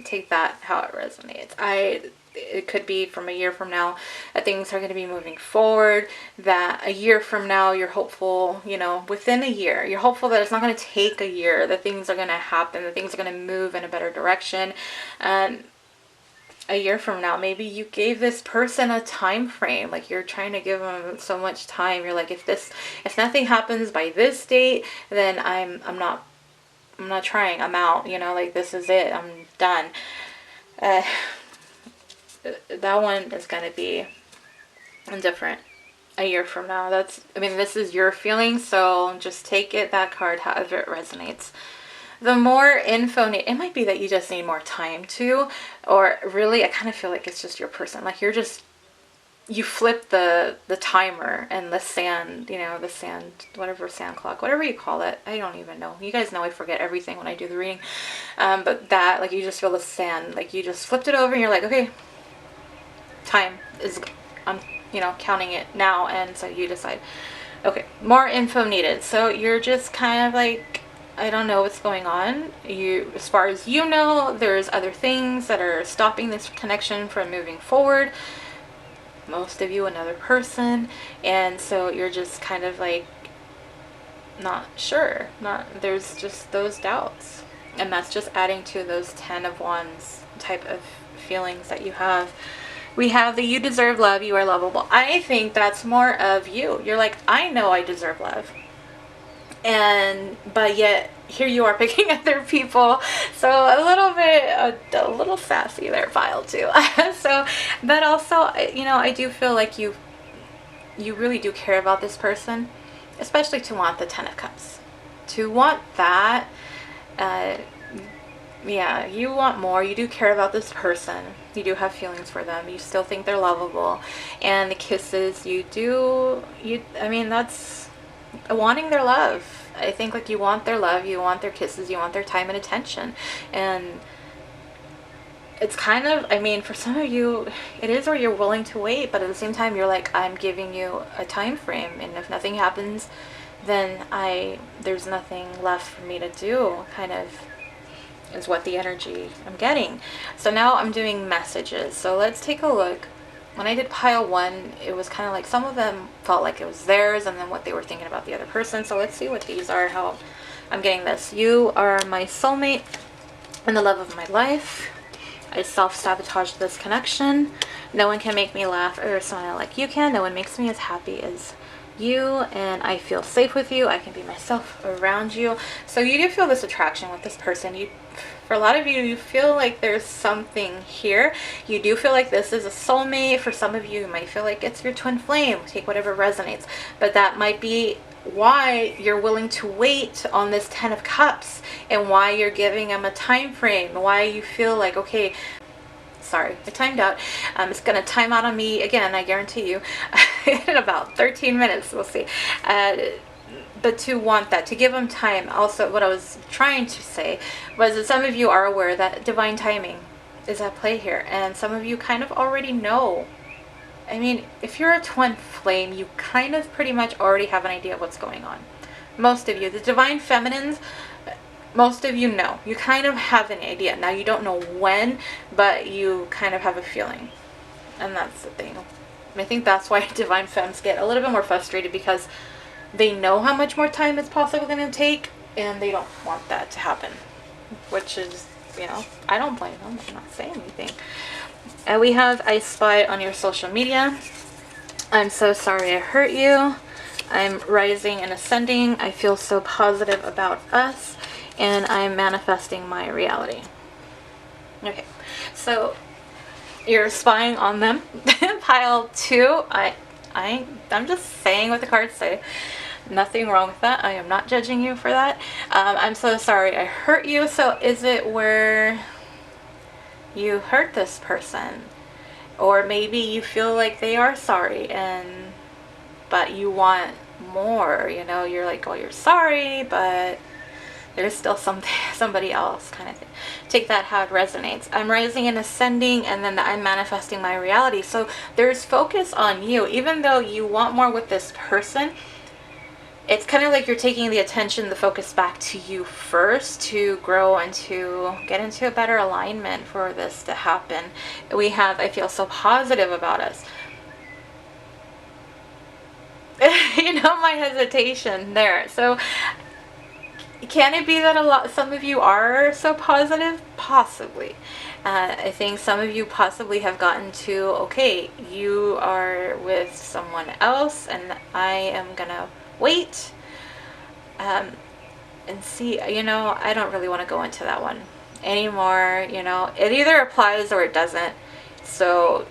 take that how it resonates. It could be from a year from now that things are going to be moving forward, that a year from now you're hopeful, within a year, you're hopeful that it's not going to take a year, that things are going to happen, that things are going to move in a better direction. And a year from now, maybe you gave this person a time frame, like you're trying to give them so much time. You're like, if nothing happens by this date, then I'm not trying, I'm out, like this is it, I'm done. That one is going to be different a year from now. This is your feeling, so just take that card however it resonates. The more info, it might be that you just need more time too, or really, I kind of feel like it's just your person. Like you flip the timer and the sand, whatever sand clock, whatever you call it. I don't even know. You guys know I forget everything when I do the reading. But that, like, you just feel the sand, like you just flipped it over and you're like, okay, time is, I'm, counting it now. And so you decide, okay, more info needed. So you're just kind of like, I don't know what's going on. As far as you know, there's other things that are stopping this connection from moving forward. Most of you, another person. And so you're just kind of like not sure. There's just those doubts. And that's just adding to those 10 of Wands type of feelings that you have. We have the you deserve love, you are lovable. I think that's more of you. You're like, I know I deserve love. But yet here you are picking other people, so a little sassy there, File too. But also, I do feel like you really do care about this person, especially to want the 10 of Cups, to want that. Yeah, you want more. You do care about this person. You do have feelings for them. You still think they're lovable. And the kisses, that's wanting their love. I think like you want their love, you want their kisses, you want their time and attention. And it's kind of, for some of you, it is where you're willing to wait, but at the same time, you're like, I'm giving you a time frame, and if nothing happens, then there's nothing left for me to do, kind of is what the energy I'm getting. So now I'm doing messages. So let's take a look. When I did pile 1, it was kind of like some of them felt like it was theirs and then what they were thinking about the other person. So let's see what these are, how I'm getting this. You are my soulmate and the love of my life. I self-sabotaged this connection. No one can make me laugh or smile like you can. No one makes me as happy as you, and I feel safe with you. I can be myself around you. So you do feel this attraction with this person. For a lot of you, you feel like there's something here. You do feel like this is a soulmate. For some of you, you might feel like it's your twin flame. Take whatever resonates. But that might be why you're willing to wait on this 10 of Cups, and why you're giving them a time frame, why you feel like, okay, sorry, I timed out. It's going to time out on me again, I guarantee you, in about 13 minutes, we'll see. But to want that, to give them time. Also, what I was trying to say was that some of you are aware that divine timing is at play here, and some of you kind of already know. If you're a twin flame, you kind of pretty much already have an idea of what's going on. Most of you, the divine feminines, most of you know. You kind of have an idea. Now, you don't know when, but you kind of have a feeling. And that's the thing. I think that's why divine femmes get a little bit more frustrated, because they know how much more time it's possibly going to take, and they don't want that to happen. Which is, I don't blame them. I'm not saying anything. And we have, I spy on your social media. I'm so sorry I hurt you. I'm rising and ascending. I feel so positive about us. And I'm manifesting my reality. Okay, so You're spying on them. Pile 2, I'm just saying what the cards say. Nothing wrong with that. I am not judging you for that. I'm so sorry I hurt you. So is it where you hurt this person? Or maybe you feel like they are sorry but you want more, you know, you're like, oh, you're sorry, but there's still somebody else kind of thing. Take that how it resonates. I'm rising and ascending, and then I'm manifesting my reality. So there's focus on you. Even though you want more with this person, it's kind of like you're taking the attention, the focus back to you first to grow and to get into a better alignment for this to happen. We have, I feel so positive about us. You know, my hesitation there. So can it be that some of you are so positive? Possibly. I think some of you possibly have gotten to, okay, you are with someone else and I am gonna wait and see. You know, I don't really want to go into that one anymore. You know, it either applies or it doesn't. So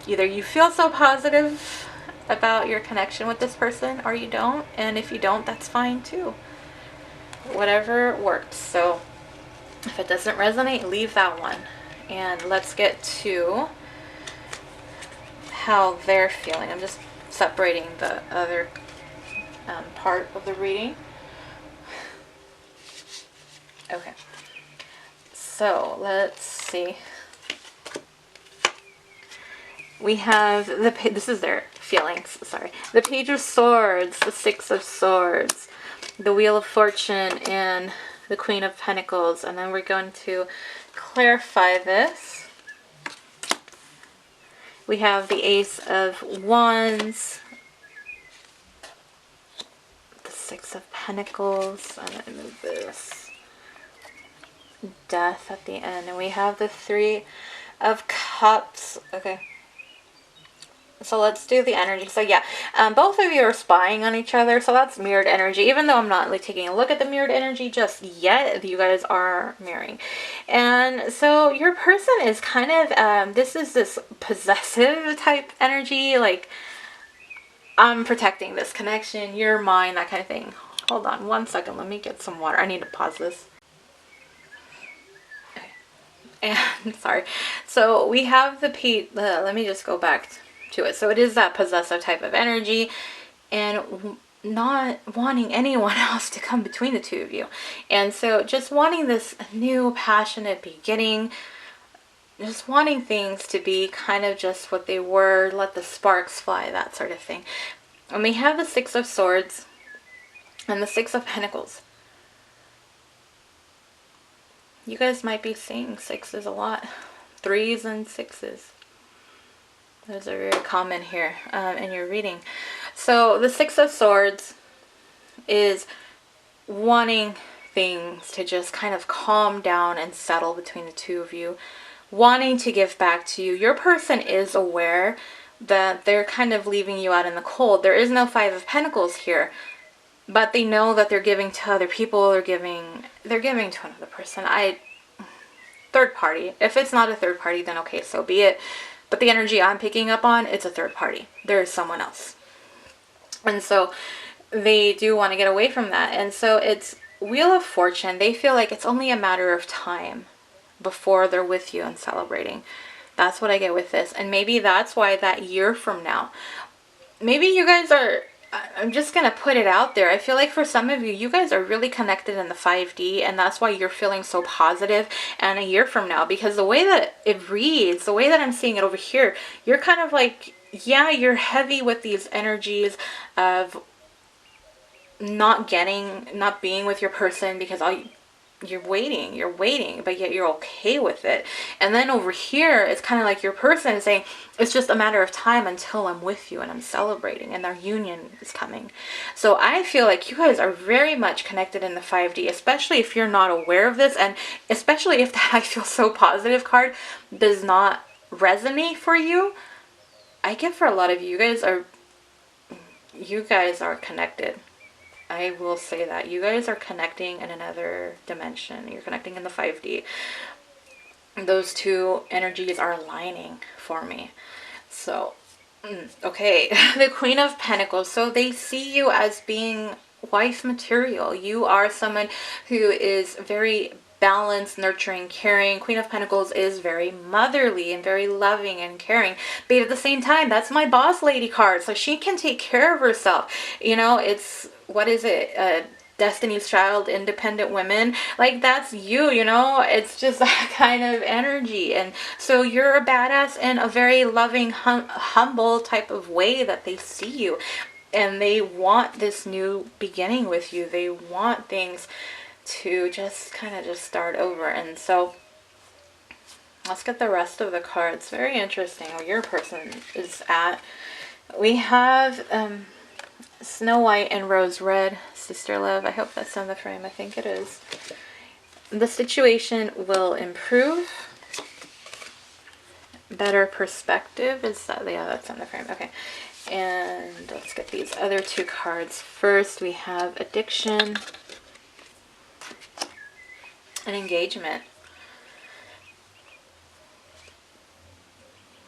either you feel so positive about your connection with this person or you don't, and if you don't, that's fine too. Whatever works. So if it doesn't resonate, leave that one. And let's get to how they're feeling. I'm just separating the other part of the reading. Okay. So let's see. We have this is their feelings, sorry. The Page of Swords, the Six of Swords, the Wheel of Fortune, and the Queen of Pentacles. And then we're going to clarify this. We have the Ace of Wands, the Six of Pentacles. I'm going to move this. Death at the end. And we have the Three of Cups. Okay. So let's do the energy. So yeah, both of you are spying on each other. So that's mirrored energy. Even though I'm not like taking a look at the mirrored energy just yet, you guys are mirroring. And so your person is kind of, this is this possessive type energy. Like, I'm protecting this connection. You're mine, that kind of thing. Hold on one second. Let me get some water. I need to pause this. Okay. And sorry. So we have let me just go back to it. So it is that possessive type of energy and not wanting anyone else to come between the two of you. And so just wanting this new passionate beginning, just wanting things to be kind of just what they were, let the sparks fly, that sort of thing. And we have the Six of Swords and the Six of Pentacles. You guys might be seeing sixes a lot. 3s and 6s. Those are very common here in your reading. So the Six of Swords is wanting things to just kind of calm down and settle between the two of you. Wanting to give back to you. Your person is aware that they're kind of leaving you out in the cold. There is no Five of Pentacles here. But they know that they're giving to other people. They're giving to another person. Third party. If it's not a third party, then okay, so be it. But the energy I'm picking up on, it's a third party. There is someone else. And so they do want to get away from that. And so it's Wheel of Fortune. They feel like it's only a matter of time before they're with you and celebrating. That's what I get with this. And maybe that's why that year from now, maybe you guys are, I'm just going to put it out there. I feel like for some of you, you guys are really connected in the 5D, and that's why you're feeling so positive. And a year from now, because the way that it reads, the way that I'm seeing it over here, you're kind of like, yeah, you're heavy with these energies of not being with your person because you're waiting, but yet you're okay with it. And then over here, it's kind of like your person is saying, it's just a matter of time until I'm with you and I'm celebrating and our union is coming. So I feel like you guys are very much connected in the 5D, especially if you're not aware of this, and especially if that I feel so positive card does not resonate for you. I get for a lot of you guys are connected. I will say that. You guys are connecting in another dimension. You're connecting in the 5D. those two energies are aligning for me. So, okay, the Queen of Pentacles. So they see you as being wife material. You are someone who is very balanced, nurturing, caring. Queen of Pentacles is very motherly and very loving and caring. But at the same time, that's my boss lady card. So she can take care of herself. You know, it's, what is it? Destiny's Child, independent women, like that's you, you know, it's just that kind of energy. And so you're a badass in a very loving, humble type of way that they see you, and they want this new beginning with you. They want things to just kind of just start over. And so let's get the rest of the cards. Very interesting where your person is at. We have Snow White and Rose Red, Sister Love. I hope that's on the frame. I think it is. The situation will improve. Better perspective. Is that? Yeah, that's on the frame. Okay. And let's get these other two cards. First, we have addiction and engagement.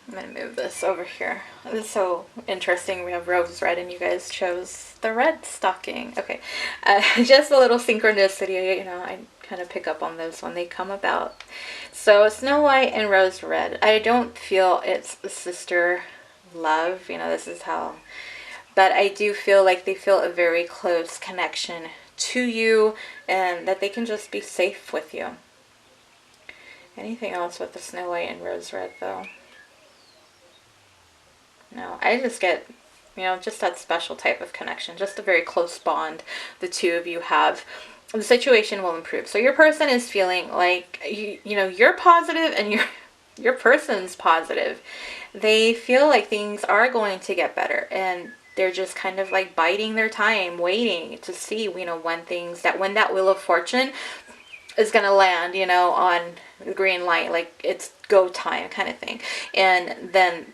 I'm going to move this over here. This is so interesting. We have rose red and you guys chose the red stocking. Okay. Just a little synchronicity. You know, I kind of pick up on those when they come about. So Snow White and Rose Red. I don't feel it's sister love. You know, this is how... But I do feel like they feel a very close connection to you and that they can just be safe with you. Anything else with the Snow White and Rose Red, though? No, I just get, you know, just that special type of connection, just a very close bond the two of you have. The situation will improve. So your person is feeling like, you know, you're positive and your person's positive. They feel like things are going to get better, and they're just kind of like biding their time, waiting to see, you know, when that wheel of fortune is going to land, you know, on the green light, like it's go time kind of thing. And then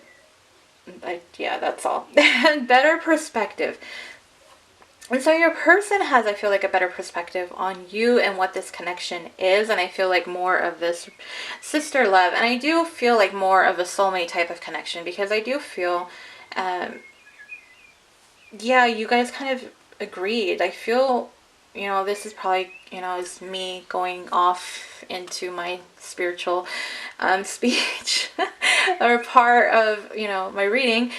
yeah, that's all. Better perspective. And so your person has, I feel like, a better perspective on you and what this connection is. And I feel like more of this sister love. And I do feel like more of a soulmate type of connection, because I do feel, yeah, you guys kind of agreed. I feel, you know, this is probably, you know, is me going off into my spiritual speech or part of, you know, my reading.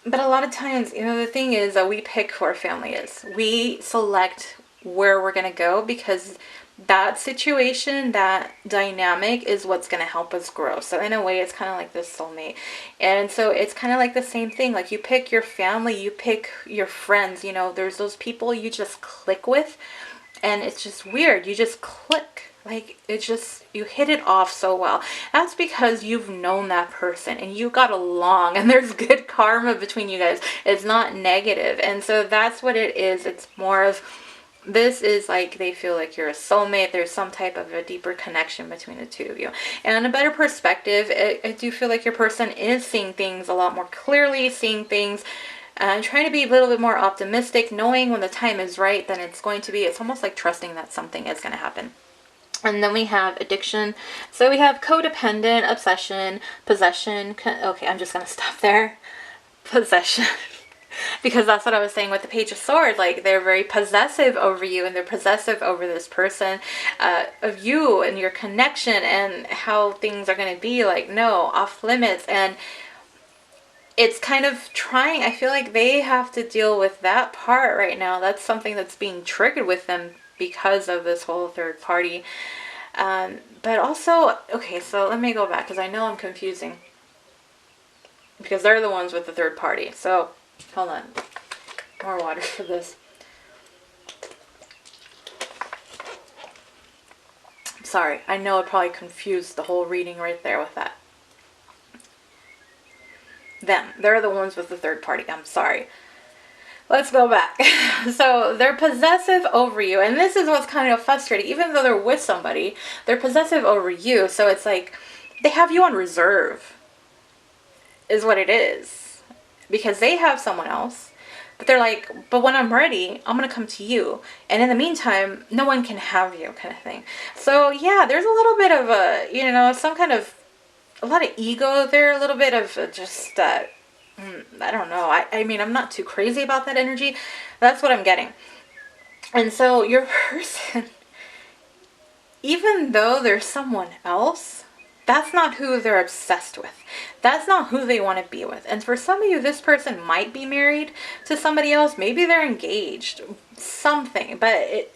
But a lot of times, you know, the thing is that we pick who our family is. We select where we're going to go, because that situation, that dynamic is what's going to help us grow. So in a way, it's kind of like this soulmate. And so it's kind of like the same thing. Like you pick your family, you pick your friends, you know, there's those people you just click with, and it's just weird. You just click. Like, it just, you hit it off so well. That's because you've known that person and you got along and there's good karma between you guys. It's not negative. And so that's what it is. It's more of, this is like, they feel like you're a soulmate. There's some type of a deeper connection between the two of you. And a better perspective, I do feel like your person is seeing things a lot more clearly, seeing things and trying to be a little bit more optimistic, knowing when the time is right, then it's going to be. It's almost like trusting that something is going to happen. And then we have addiction. So we have codependent, obsession, possession. Okay, I'm just going to stop there. Possession. Because that's what I was saying with the Page of Swords. Like, they're very possessive over you, and they're possessive over this person, of you and your connection and how things are going to be. Like, no, off limits. And it's kind of trying, I feel like they have to deal with that part right now. That's something that's being triggered with them because of this whole third party. But also, okay, so let me go back, because I know I'm confusing, because they're the ones with the third party. So hold on, more water for this. Sorry, I know I probably confused the whole reading right there with that. They're the ones with the third party. I'm sorry. Let's go back. So they're possessive over you. And this is what's kind of frustrating. Even though they're with somebody, they're possessive over you. So it's like they have you on reserve is what it is. Because they have someone else. But they're like, but when I'm ready, I'm going to come to you. And in the meantime, no one can have you, kind of thing. So yeah, there's a little bit of a, you know, some kind of, a lot of ego there, a little bit of just that, I don't know. I mean, I'm not too crazy about that energy. That's what I'm getting. And so your person, even though there's someone else, that's not who they're obsessed with. That's not who they want to be with. And for some of you, this person might be married to somebody else. Maybe they're engaged. Something. But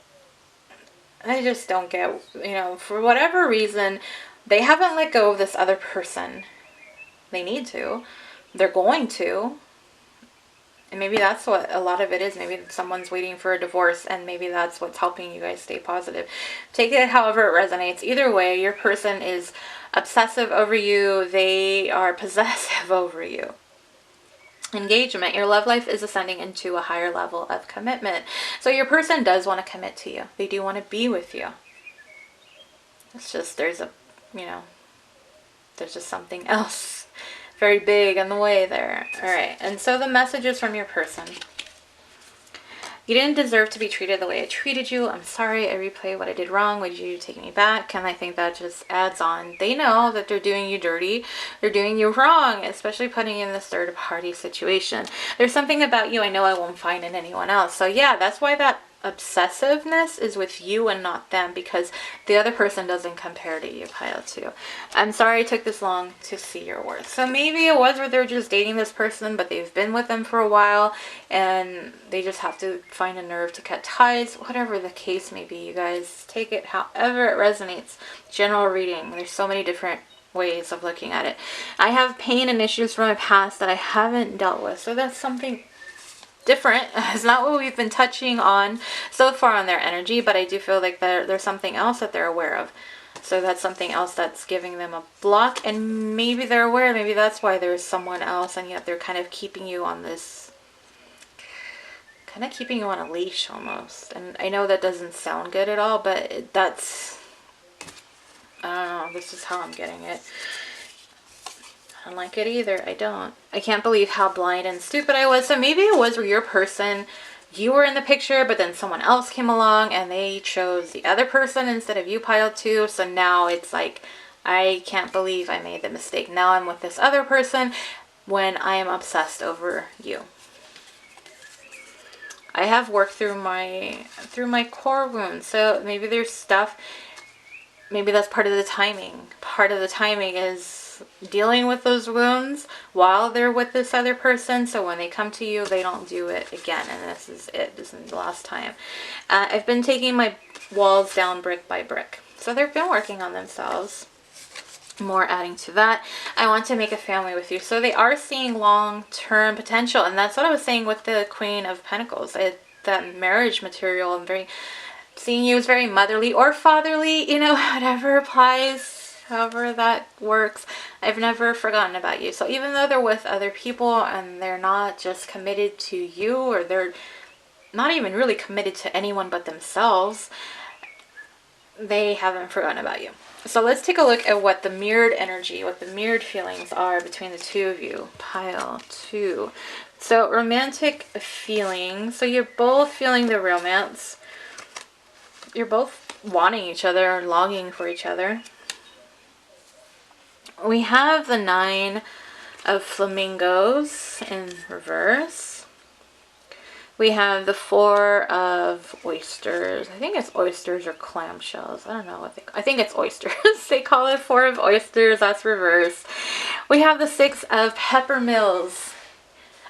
I just don't get, you know, for whatever reason, they haven't let go of this other person. They need to. They're going to. And maybe that's what a lot of it is. Maybe someone's waiting for a divorce, and maybe that's what's helping you guys stay positive. Take it however it resonates. Either way, your person is obsessive over you. They are possessive over you. Engagement. Your love life is ascending into a higher level of commitment. So your person does want to commit to you. They do want to be with you. It's just, there's a, you know, there's just something else very big in the way there. All right. And so the messages from your person. You didn't deserve to be treated the way I treated you. I'm sorry. I replay what I did wrong. Would you take me back? And I think that just adds on. They know that they're doing you dirty. They're doing you wrong, especially putting you in this third party situation. There's something about you I know I won't find in anyone else. So yeah, that's why that obsessiveness is with you and not them, because the other person doesn't compare to you, pile 2. I'm sorry it took this long to see your worth. So maybe it was where they're just dating this person, but they've been with them for a while and they just have to find a nerve to cut ties. Whatever the case may be, you guys, take it however it resonates. General reading. There's so many different ways of looking at it. I have pain and issues from my past that I haven't dealt with. So that's something different. It's not what we've been touching on so far on their energy, but I do feel like there's something else that they're aware of. So that's something else that's giving them a block, and maybe they're aware, maybe that's why there's someone else, and yet they're kind of keeping you on this, kind of keeping you on a leash almost. And I know that doesn't sound good at all, but that's, I don't know, this is how I'm getting it. I don't like it either. I don't. I can't believe how blind and stupid I was. So maybe it was where your person, you were in the picture, but then someone else came along and they chose the other person instead of you, pile 2. So now it's like, I can't believe I made the mistake. Now I'm with this other person when I am obsessed over you. I have worked through my core wounds. So maybe there's stuff, maybe that's part of the timing. Part of the timing is dealing with those wounds while they're with this other person, so when they come to you, they don't do it again. And this is it. This is the last time. I've been taking my walls down brick by brick. So they've been working on themselves. More adding to that. I want to make a family with you. So they are seeing long-term potential. And that's what I was saying with the Queen of Pentacles. That marriage material, I'm very seeing you as very motherly or fatherly, you know, whatever applies. However that works. I've never forgotten about you. So even though they're with other people and they're not just committed to you, or they're not even really committed to anyone but themselves, they haven't forgotten about you. So let's take a look at what the mirrored energy, what the mirrored feelings are between the two of you. Pile 2. So romantic feelings. So you're both feeling the romance. You're both wanting each other or longing for each other. We have the 9 of flamingos in reverse. We have the 4 of oysters. I think it's oysters or clamshells. I don't know what I think it's oysters. They call it 4 of oysters. That's reverse. We have the 6 of peppermills.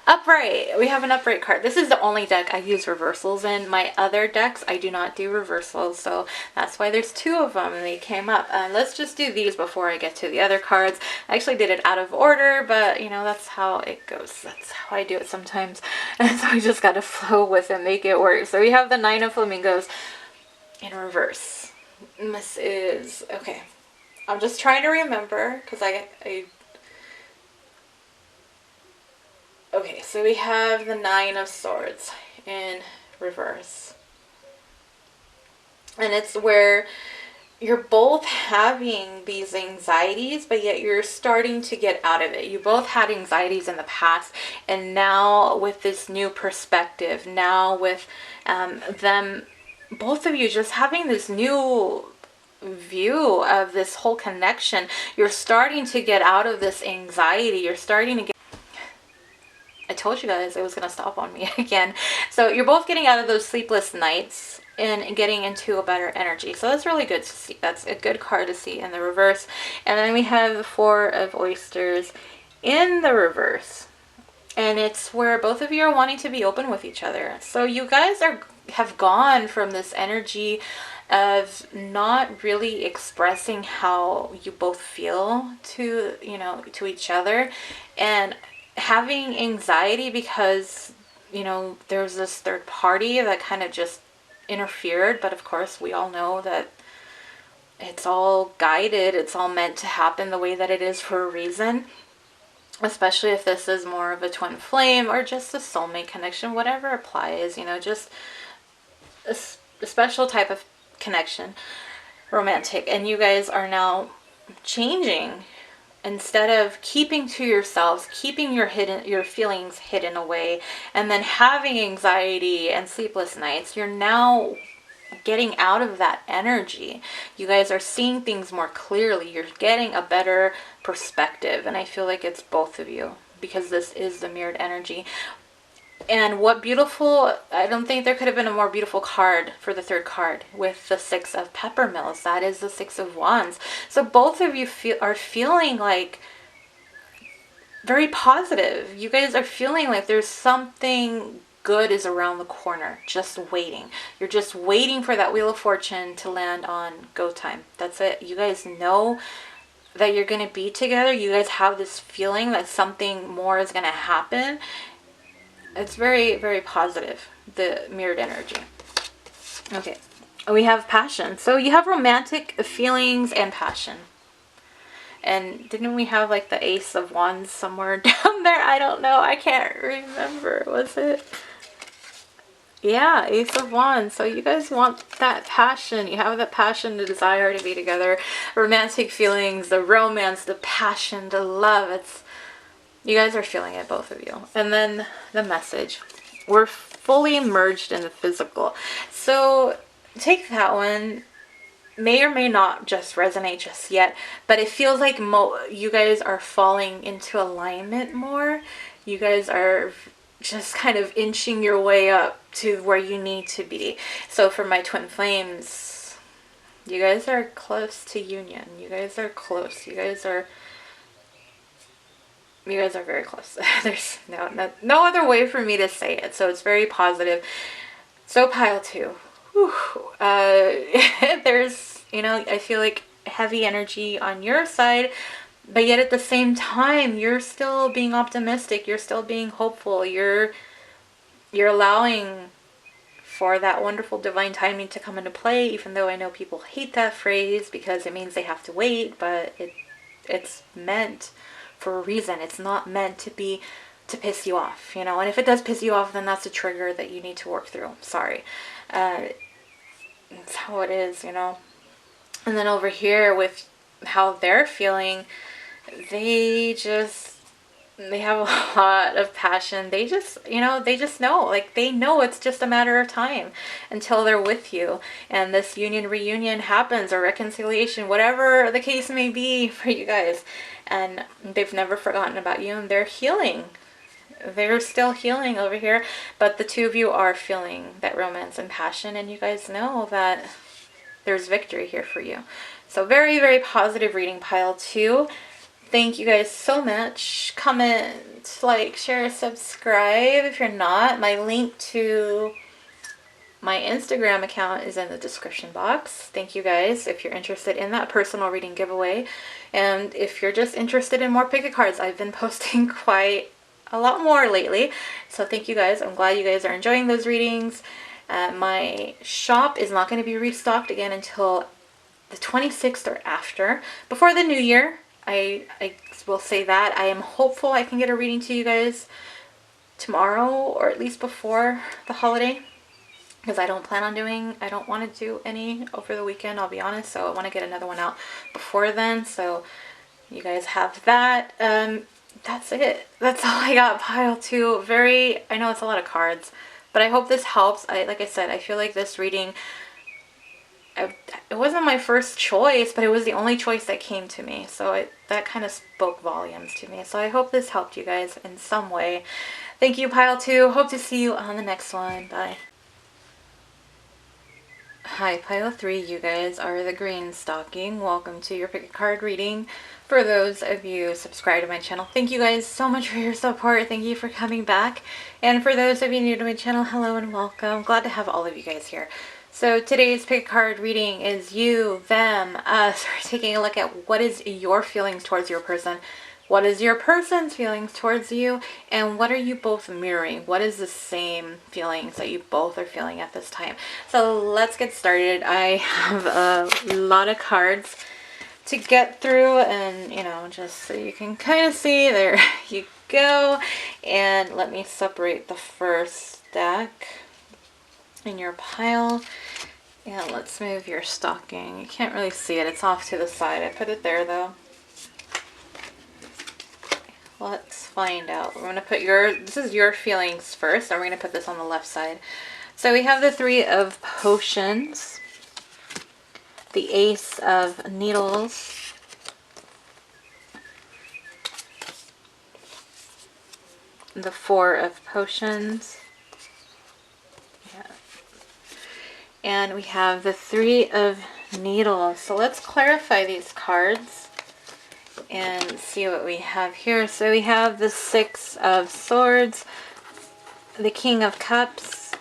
Upright. We have an upright card. This is the only deck I use reversals in. My other decks, I do not do reversals, so that's why there's 2 of them and they came up. Let's just do these before I get to the other cards. I actually did it out of order, but you know, that's how it goes. That's how I do it sometimes. And so we just got to flow with it, make it work. So we have the 9 of flamingos in reverse. This is, okay. I'm just trying to remember because okay, so we have the 9 of swords in reverse. And it's where you're both having these anxieties, but yet you're starting to get out of it. You both had anxieties in the past, and now with this new perspective, now with them, both of you just having this new view of this whole connection, you're starting to get out of this anxiety. You're starting to get, I told you guys it was going to stop on me again. So you're both getting out of those sleepless nights and getting into a better energy. So that's really good to see. That's a good card to see in the reverse. And then we have the Four of Oysters in the reverse. And it's where both of you are wanting to be open with each other. So you guys have gone from this energy of not really expressing how you both feel to, to each other, and having anxiety because, there's this third party that kind of just interfered. But of course, we all know that it's all guided, it's all meant to happen the way that it is for a reason. Especially if this is more of a twin flame or just a soulmate connection, whatever applies, just a special type of connection, romantic. And you guys are now changing. Instead of keeping to yourselves, keeping your feelings hidden away, and then having anxiety and sleepless nights, you're now getting out of that energy. You guys are seeing things more clearly. You're getting a better perspective. And I feel like it's both of you, because this is the mirrored energy. And what beautiful, I don't think there could have been a more beautiful card for the third card with the Six of Peppermills. That is the Six of Wands. So both of you are feeling like very positive. You guys are feeling like there's something good is around the corner, just waiting. You're just waiting for that Wheel of Fortune to land on go time. That's it. You guys know that you're going to be together. You guys have this feeling that something more is going to happen. It's very, very positive, the mirrored energy. Okay, we have passion. So you have romantic feelings and passion. And didn't we have like the Ace of Wands somewhere down there? I don't know. I can't remember. Was it? Yeah, Ace of Wands. So you guys want that passion. You have that passion, the desire to be together. Romantic feelings, the romance, the passion, the love. You guys are feeling it, both of you. And then the message. We're fully immersed in the physical. So take that one. May or may not just resonate just yet, but it feels like you guys are falling into alignment more. You guys are just kind of inching your way up to where you need to be. So for my twin flames, you guys are close to union. You guys are close. You guys are very close. There's no other way for me to say it. So it's very positive. So pile two. There's, I feel like heavy energy on your side, but yet at the same time, you're still being optimistic. You're still being hopeful. You're allowing for that wonderful divine timing to come into play, even though I know people hate that phrase because it means they have to wait, but it's meant for a reason. It's not meant to piss you off, and if it does piss you off, then that's a trigger that you need to work through. Sorry. It's how it is, And then over here with how they're feeling, they have a lot of passion. They just know, like they know it's just a matter of time until they're with you. And this reunion happens, or reconciliation, whatever the case may be for you guys. And they've never forgotten about you, and they're healing. They're still healing over here, but the two of you are feeling that romance and passion, and you guys know that there's victory here for you. So very, very positive reading, pile two. Thank you guys so much. Comment, like, share, subscribe if you're not. My link to my Instagram account is in the description box. Thank you guys if you're interested in that personal reading giveaway. And if you're just interested in more pick a cards, I've been posting quite a lot more lately. So thank you guys. I'm glad you guys are enjoying those readings. My shop is not going to be restocked again until the 26th or after. Before the new year, I will say that. I am hopeful I can get a reading to you guys tomorrow, or at least before the holiday. because I don't want to do any over the weekend, I'll be honest. So I want to get another one out before then. So you guys have that. That's it. That's all I got. Pile 2. I know it's a lot of cards, but I hope this helps. Like I said, I feel like this reading, it wasn't my first choice, but it was the only choice that came to me. So that kind of spoke volumes to me. So I hope this helped you guys in some way. Thank you, Pile 2. Hope to see you on the next one. Bye. Hi, Pile 3. You guys are the green stocking. Welcome to your pick a card reading. For those of you subscribed to my channel, thank you guys so much for your support. Thank you for coming back. And for those of you new to my channel, hello and welcome. Glad to have all of you guys here. So today's pick a card reading is you, them, us. We're taking a look at what is your feelings towards your person. What is your person's feelings towards you, and what are you both mirroring? What is the same feelings that you both are feeling at this time? So let's get started. I have a lot of cards to get through, and just so you can kind of see, there you go. And let me separate the first stack in your pile. And let's move your stocking. You can't really see it, it's off to the side. I put it there though. Let's find out. We're going to put this is your feelings first, and we're going to put this on the left side. So we have the 3 of Potions, the Ace of Needles, the 4 of Potions, and we have the 3 of Needles. So let's clarify these cards and see what we have here. So we have the 6 of Swords, the King of Cups,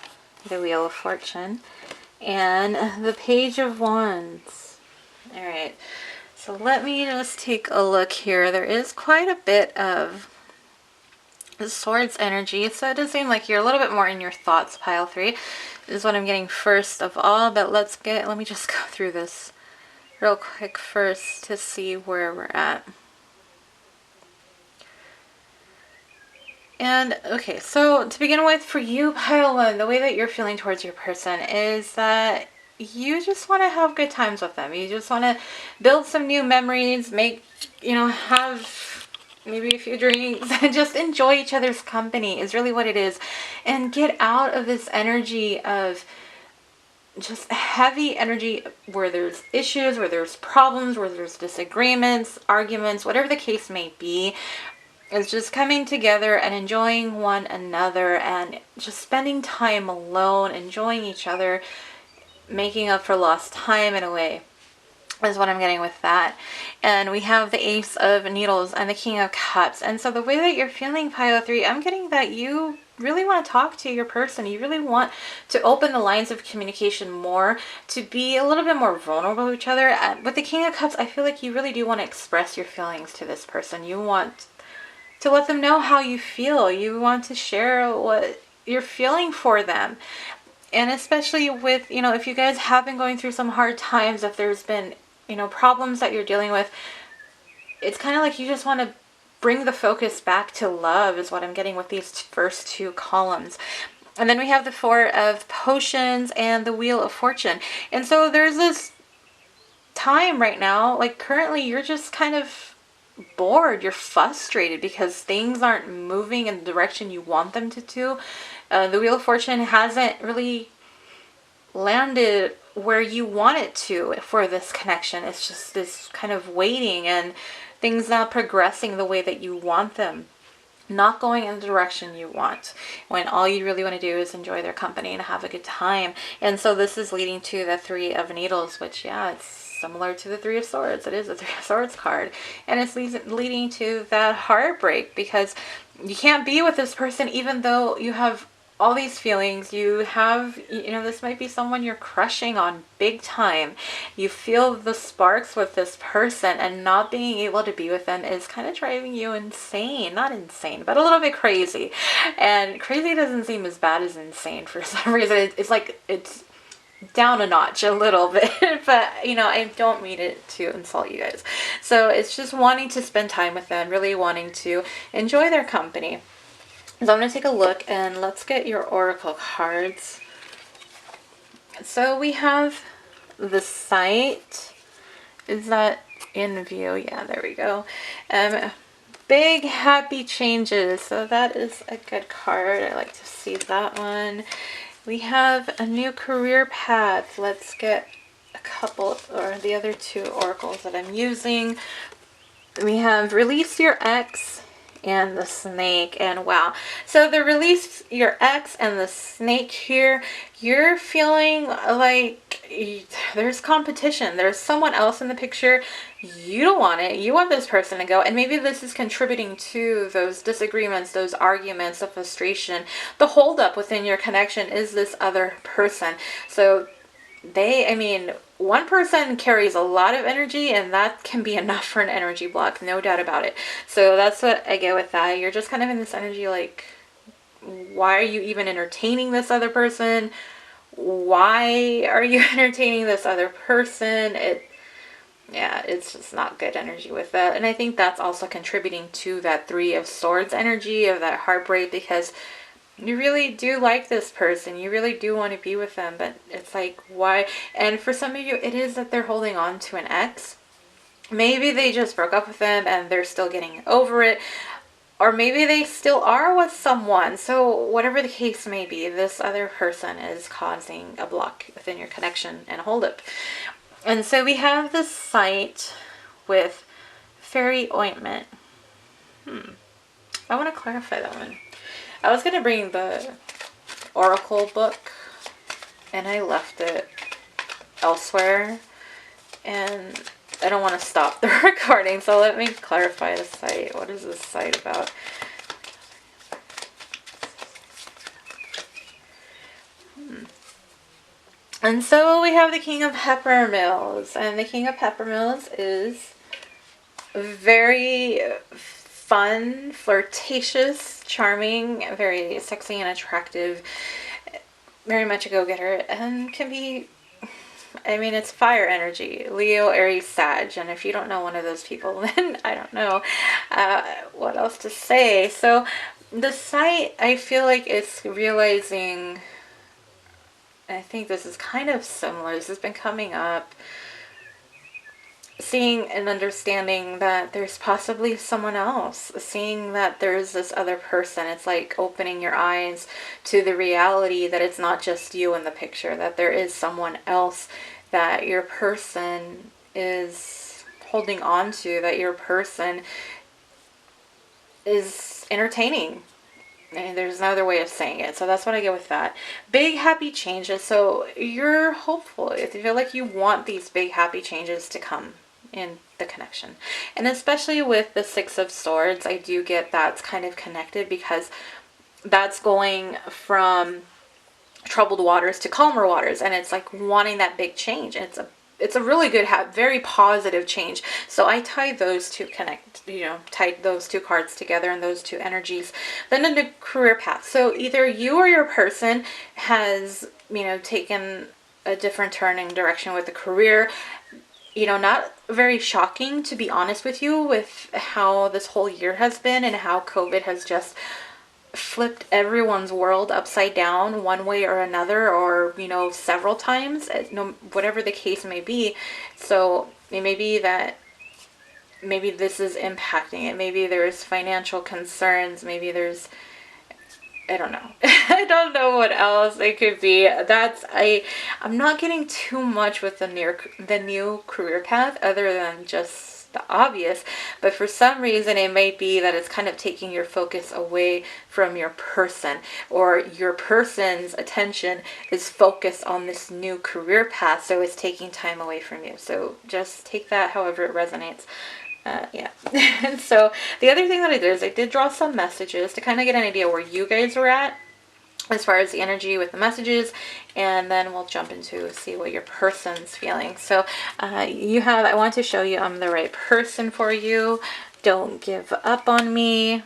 the Wheel of Fortune, and the Page of Wands. Alright, so let me just take a look here. There is quite a bit of the Swords energy, so it does seem like you're a little bit more in your thoughts. Pile 3 is what I'm getting first of all, but let me just go through this real quick first to see where we're at. And okay, so to begin with, for you, Pile 1, the way that you're feeling towards your person is that you just want to have good times with them. You just want to build some new memories, have maybe a few drinks, and just enjoy each other's company is really what it is. And get out of this energy of just heavy energy where there's issues, where there's problems, where there's disagreements, arguments, whatever the case may be. It's just coming together and enjoying one another and just spending time alone, enjoying each other, making up for lost time in a way is what I'm getting with that. And we have the Ace of Needles and the King of Cups. And so the way that you're feeling, Pile 3, I'm getting that you really want to talk to your person. You really want to open the lines of communication more, to be a little bit more vulnerable with each other. With the King of Cups, I feel like you really do want to express your feelings to this person. You want to let them know how you feel. You want to share what you're feeling for them. And especially with, if you guys have been going through some hard times, if there's been, problems that you're dealing with, it's kind of like you just want to bring the focus back to love is what I'm getting with these first 2 columns. And then we have the 4 of Potions and the Wheel of Fortune. And so there's this time right now, like currently you're just kind of bored, you're frustrated because things aren't moving in the direction you want them to. The Wheel of Fortune hasn't really landed where you want it to for this connection. It's just this kind of waiting and things not progressing the way that you want them, not going in the direction you want, when all you really want to do is enjoy their company and have a good time. And so this is leading to the 3 of Needles, which, yeah, it's similar to the 3 of Swords. It is a 3 of Swords card. And it's leading to that heartbreak because you can't be with this person even though you have all these feelings. You have, this might be someone you're crushing on big time. You feel the sparks with this person, and not being able to be with them is kind of driving you insane. Not insane, but a little bit crazy. And crazy doesn't seem as bad as insane for some reason. It's like, it's down a notch a little bit, but I don't mean it to insult you guys. So it's just wanting to spend time with them, really wanting to enjoy their company. So I'm going to take a look and let's get your oracle cards. So we have the site. Is that in view? Yeah, there we go. Big happy changes. So that is a good card. I like to see that one. We have a new career path. Let's get a couple, or the other two oracles that I'm using. We have release your ex and the snake, and wow. So the release your ex and the snake here, you're feeling like there's competition. There's someone else in the picture. You don't want it. You want this person to go. And maybe this is contributing to those disagreements, those arguments, the frustration. The holdup within your connection is this other person. So I mean, one person carries a lot of energy, and that can be enough for an energy block, no doubt about it. So that's what I get with that. You're just kind of in this energy like, why are you even entertaining this other person? Why are you entertaining this other person? Yeah, it's just not good energy with that. And I think that's also contributing to that Three of Swords energy of that heartbreak, because you really do like this person. You really do want to be with them, but it's like, why? And for some of you, it is that they're holding on to an ex. Maybe they just broke up with them and they're still getting over it. Or maybe they still are with someone. So whatever the case may be, this other person is causing a block within your connection and a holdup. And so we have this site with fairy ointment. I want to clarify that one. I was going to bring the Oracle book, and I left it elsewhere, and I don't want to stop the recording, so let me clarify the site. What is this site about? And so we have the King of Peppermills, and the King of Peppermills is very fun, flirtatious, charming, very sexy and attractive, very much a go-getter, and can be, I mean, it's fire energy. Leo, Aries, Sag. And if you don't know one of those people, then I don't know what else to say. So the site, I feel like it's realizing, I think this is kind of similar. This has been coming up. Seeing and understanding that there's possibly someone else, seeing that there's this other person. It's like opening your eyes to the reality that it's not just you in the picture, that there is someone else that your person is holding on to, that your person is entertaining. And there's no other way of saying it. So that's what I get with that. Big happy changes. So you're hopeful. If you feel like you want these big happy changes to come in the connection. And especially with the Six of Swords, I do get that's kind of connected, because that's going from troubled waters to calmer waters, and it's like wanting that big change. And it's a really good, very positive change. So I tie those two tie those two cards together and those two energies. Then in the career path. So either you or your person has, taken a different turning direction with the career. Not very shocking, to be honest with you, with how this whole year has been and how COVID has just flipped everyone's world upside down one way or another, or several times, whatever the case may be. So it may be that maybe this is impacting it. Maybe there's financial concerns. Maybe there's, I don't know. I don't know what else it could be. I'm not getting too much with the new career path, other than just the obvious. But for some reason, it might be that it's kind of taking your focus away from your person, or your person's attention is focused on this new career path, so it's taking time away from you. So just take that however it resonates. Yeah. And so the other thing that I did is I did draw some messages to kind of get an idea where you guys were at as far as the energy with the messages, and then we'll jump into see what your person's feeling. So I want to show you I'm the right person for you. Don't give up on me.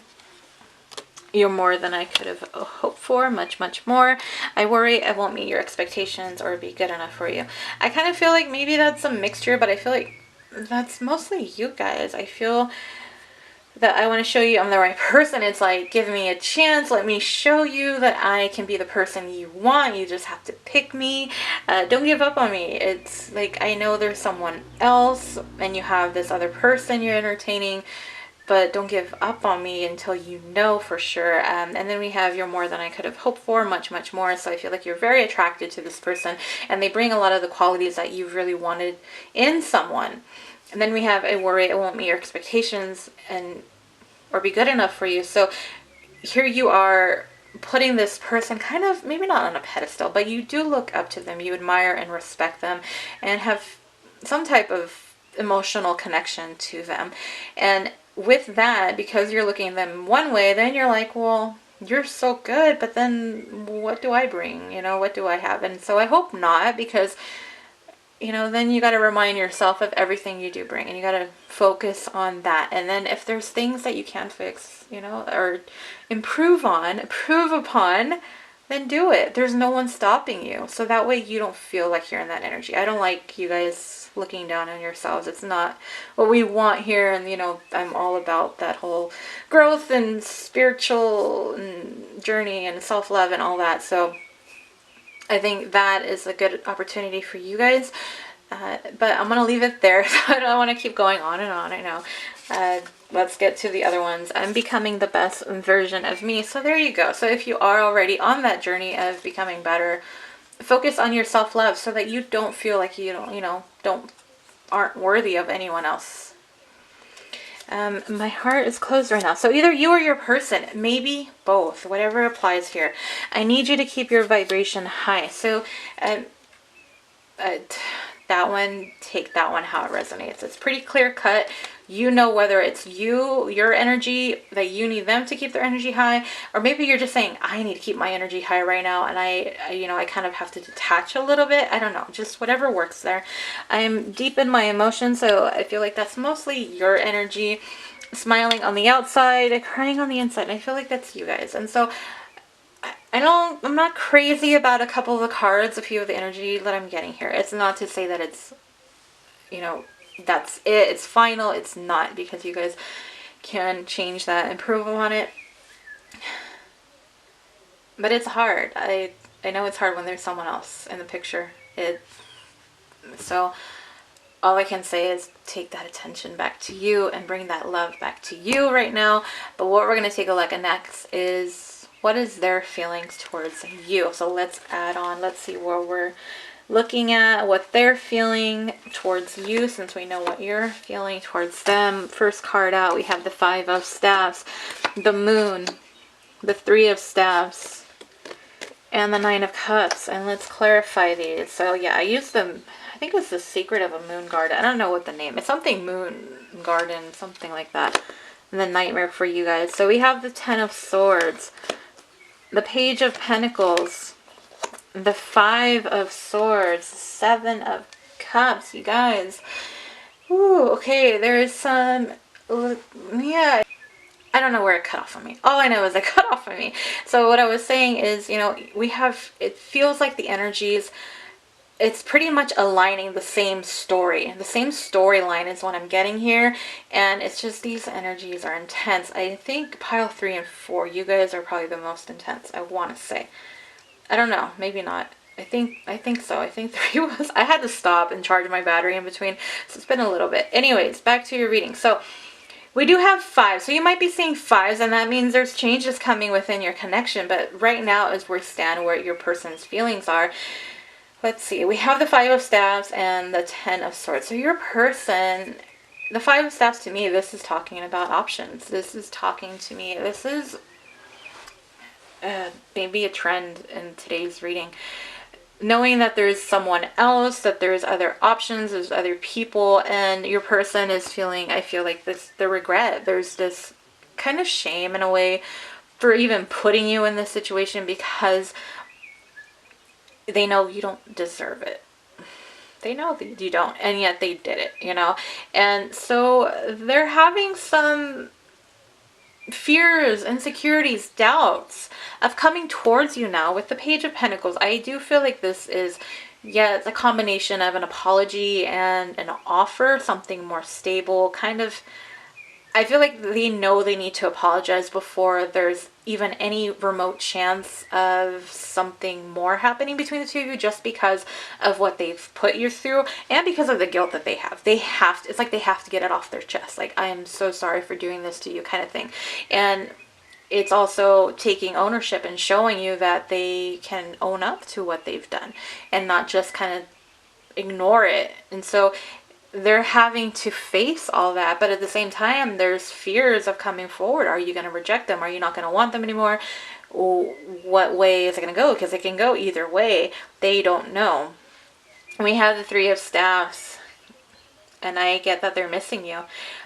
You're more than I could have hoped for, much, much more. I worry I won't meet your expectations or be good enough for you. I kind of feel like maybe that's a mixture, but I feel like that's mostly you guys. I feel that I want to show you I'm the right person. It's like, give me a chance. Let me show you that I can be the person you want. You just have to pick me. Don't give up on me. It's like, I know there's someone else and you have this other person you're entertaining, but don't give up on me until you know for sure. And then we have you're more than I could have hoped for, much, much more. So I feel like you're very attracted to this person and they bring a lot of the qualities that you really wanted in someone. And then we have I worry it won't meet your expectations and or be good enough for you. So here you are putting this person kind of maybe not on a pedestal, but you do look up to them. You admire and respect them and have some type of emotional connection to them. And with that, because you're looking at them one way, then you're like, well, you're so good, but then what do I bring? You know, what do I have? And so I hope not, because you know, then you got to remind yourself of everything you do bring and you got to focus on that. And then if there's things that you can fix, you know, or improve upon, then do it. There's no one stopping you. So that way you don't feel like you're in that energy. I don't like you guys looking down on yourselves. It's not what we want here. And, you know, I'm all about that whole growth and spiritual and journey and self-love and all that. So I think that is a good opportunity for you guys. But I'm going to leave it there. I don't want to keep going on and on. I know. Let's get to the other ones. I'm becoming the best version of me. So there you go. So if you are already on that journey of becoming better, focus on your self-love so that you don't feel like you aren't worthy of anyone else. My heart is closed right now. So either you or your person, maybe both, whatever applies here. I need you to keep your vibration high. So that one, take that one how it resonates. It's pretty clear cut. You know whether it's your energy, that you need them to keep their energy high, or maybe you're just saying, I need to keep my energy high right now, and I kind of have to detach a little bit. I don't know, just whatever works there. I'm deep in my emotions, so I feel like that's mostly your energy, smiling on the outside, crying on the inside, and I feel like that's you guys. And so I'm not crazy about a couple of the cards, a few of the energy that I'm getting here. It's not to say that it's, that's it, it's final. It's not, because you guys can change that, improve on it. But it's hard. I know it's hard when there's someone else in the picture. So all I can say is take that attention back to you and bring that love back to you right now. But what we're going to take a look at next is, what is their feelings towards you? So let's add on. Let's see where we're looking at, what they're feeling towards you, since we know what you're feeling towards them. First card out, we have the Five of Staffs, the Moon, the Three of Staffs, and the Nine of Cups. And let's clarify these. So yeah, I used them, I think it was the Secret of a Moon Garden. I don't know what the name, it's something Moon Garden, something like that. And the Nightmare for you guys. So we have the Ten of Swords, the Page of Pentacles, the Five of Swords, Seven of Cups, you guys. Ooh, okay, there is some, yeah, I don't know where it cut off on me. All I know is it cut off on me. So what I was saying is, we have, it feels like the energies, it's pretty much aligning the same story. The same storyline is what I'm getting here. And it's just these energies are intense. I think pile 3 and 4, you guys are probably the most intense, I want to say. I don't know, maybe not. I think so. I think 3 was, I had to stop and charge my battery in between. So it's been a little bit. Anyways, back to your reading. So we do have 5. So you might be seeing 5s, and that means there's changes coming within your connection. But right now, as we stand where your person's feelings are, let's see. We have the Five of Staffs and the Ten of Swords. So your person, the Five of Staffs, to me, this is talking about options. This is talking to me. This is maybe a trend in today's reading. Knowing that there's someone else, that there's other options, there's other people, and your person is feeling, I feel like the regret. There's this kind of shame in a way for even putting you in this situation, because they know you don't deserve it. They know that you don't, and yet they did it, And so they're having some fears, insecurities, doubts of coming towards you now with the Page of Pentacles. I do feel like this is, it's a combination of an apology and an offer, something more stable, kind of, I feel like they know they need to apologize before there's even any remote chance of something more happening between the two of you, just because of what they've put you through and because of the guilt that they have. They have to, it's like they have to get it off their chest. Like, I am so sorry for doing this to you, kind of thing. And it's also taking ownership and showing you that they can own up to what they've done and not just kind of ignore it. And so they're having to face all that, but at the same time there's fears of coming forward. Are you going to reject them? Are you not going to want them anymore? What way is it going to go? Because it can go either way. They don't know. We have the Three of Staffs, and I get that they're missing you.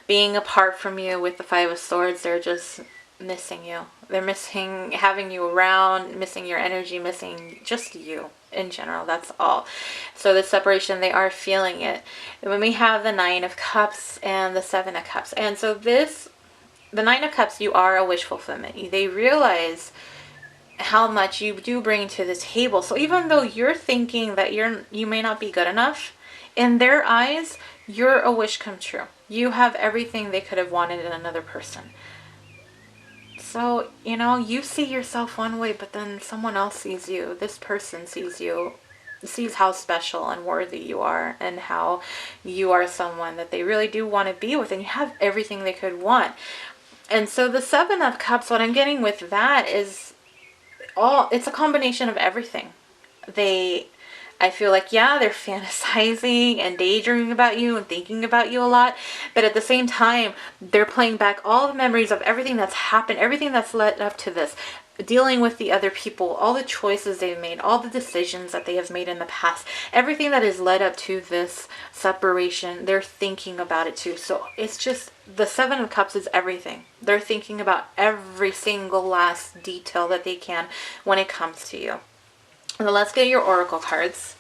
Being apart from you with the Five of Swords, they're just missing you. They're missing having you around, missing your energy, missing just you in general. That's all. So the separation, they are feeling it. And when we have the Nine of Cups and the Seven of Cups, and so this, the Nine of Cups, you are a wish fulfillment. They realize how much you do bring to the table. So even though you're thinking that you may not be good enough, in their eyes, you're a wish come true. You have everything they could have wanted in another person. So, you know, you see yourself one way, but then someone else sees you. This person sees you, sees how special and worthy you are, and how you are someone that they really do want to be with, and you have everything they could want. And so the Seven of Cups, what I'm getting with that is it's a combination of everything. I feel like, yeah, they're fantasizing and daydreaming about you and thinking about you a lot. But at the same time, they're playing back all the memories of everything that's happened, everything that's led up to this, dealing with the other people, all the choices they've made, all the decisions that they have made in the past, everything that has led up to this separation, they're thinking about it too. So it's just, the Seven of Cups is everything. They're thinking about every single last detail that they can when it comes to you. So let's get your oracle cards.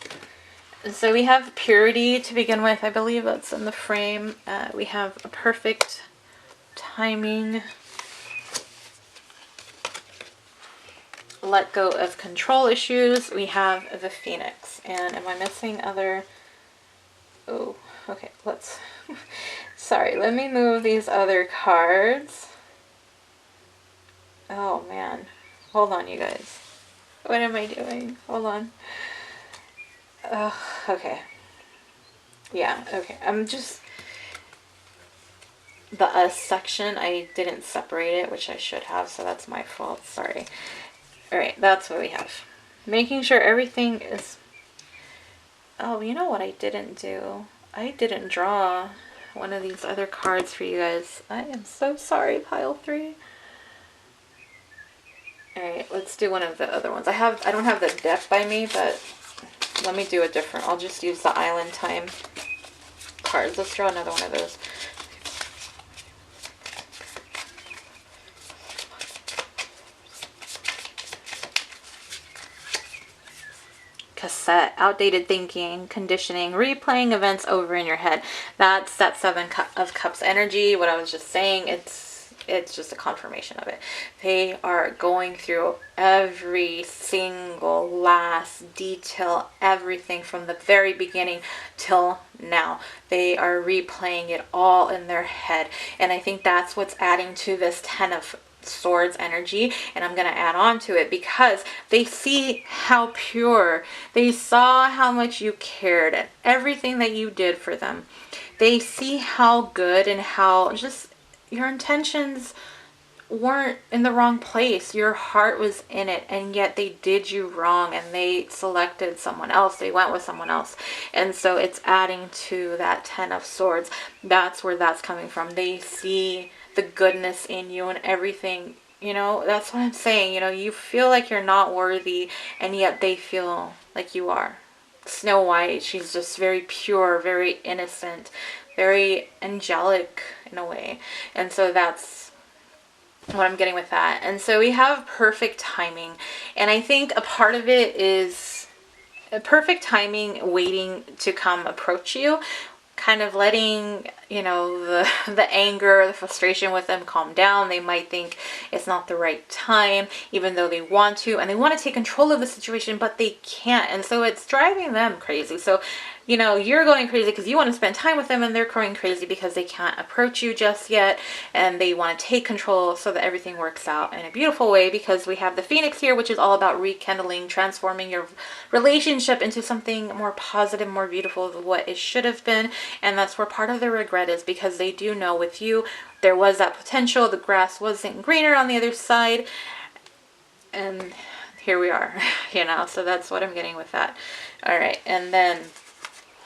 So we have purity to begin with. I believe that's in the frame. We have a perfect timing. Let go of control issues. We have the Phoenix. And am I missing other? Oh, okay. Let's. Sorry, let me move these other cards. Oh man. Hold on, you guys. What am I doing? Hold on. Okay. Yeah, okay. I'm just... The us section, I didn't separate it, which I should have, so that's my fault. Sorry. Alright, that's what we have. Making sure everything is... Oh, you know what I didn't do? I didn't draw one of these other cards for you guys. I am so sorry, pile 3. Alright, let's do one of the other ones. I don't have the deck by me, but let me do a different. I'll just use the Island Time cards. Let's draw another one of those. Cassette, outdated thinking, conditioning, replaying events over in your head. That's that Seven of Cups energy. What I was just saying, it's just a confirmation of it. They are going through every single last detail, everything from the very beginning till now. They are replaying it all in their head. And I think that's what's adding to this Ten of Swords energy, and I'm going to add on to it because they see how pure, they saw how much you cared and everything that you did for them. They see how good and how just your intentions weren't in the wrong place. Your heart was in it, and yet they did you wrong and they selected someone else. They went with someone else. And so it's adding to that Ten of Swords. That's where that's coming from. They see the goodness in you and everything. You know, that's what I'm saying. You know, you feel like you're not worthy, and yet they feel like you are. Snow White, she's just very pure, very innocent, very angelic in a way. And so that's what I'm getting with that. And so we have perfect timing. And I think a part of it is a perfect timing waiting to come approach you, kind of letting you know, the anger, the frustration with them calm down. They might think it's not the right time, even though they want to, and they want to take control of the situation, but they can't. And so it's driving them crazy. So, you know, you're going crazy because you want to spend time with them, and they're going crazy because they can't approach you just yet, and they want to take control so that everything works out in a beautiful way, because we have the Phoenix here, which is all about rekindling, transforming your relationship into something more positive, more beautiful than what it should have been. And that's where part of the regret is, because they do know with you there was that potential, the grass wasn't greener on the other side, and here we are. You know, so that's what I'm getting with that. All right, and then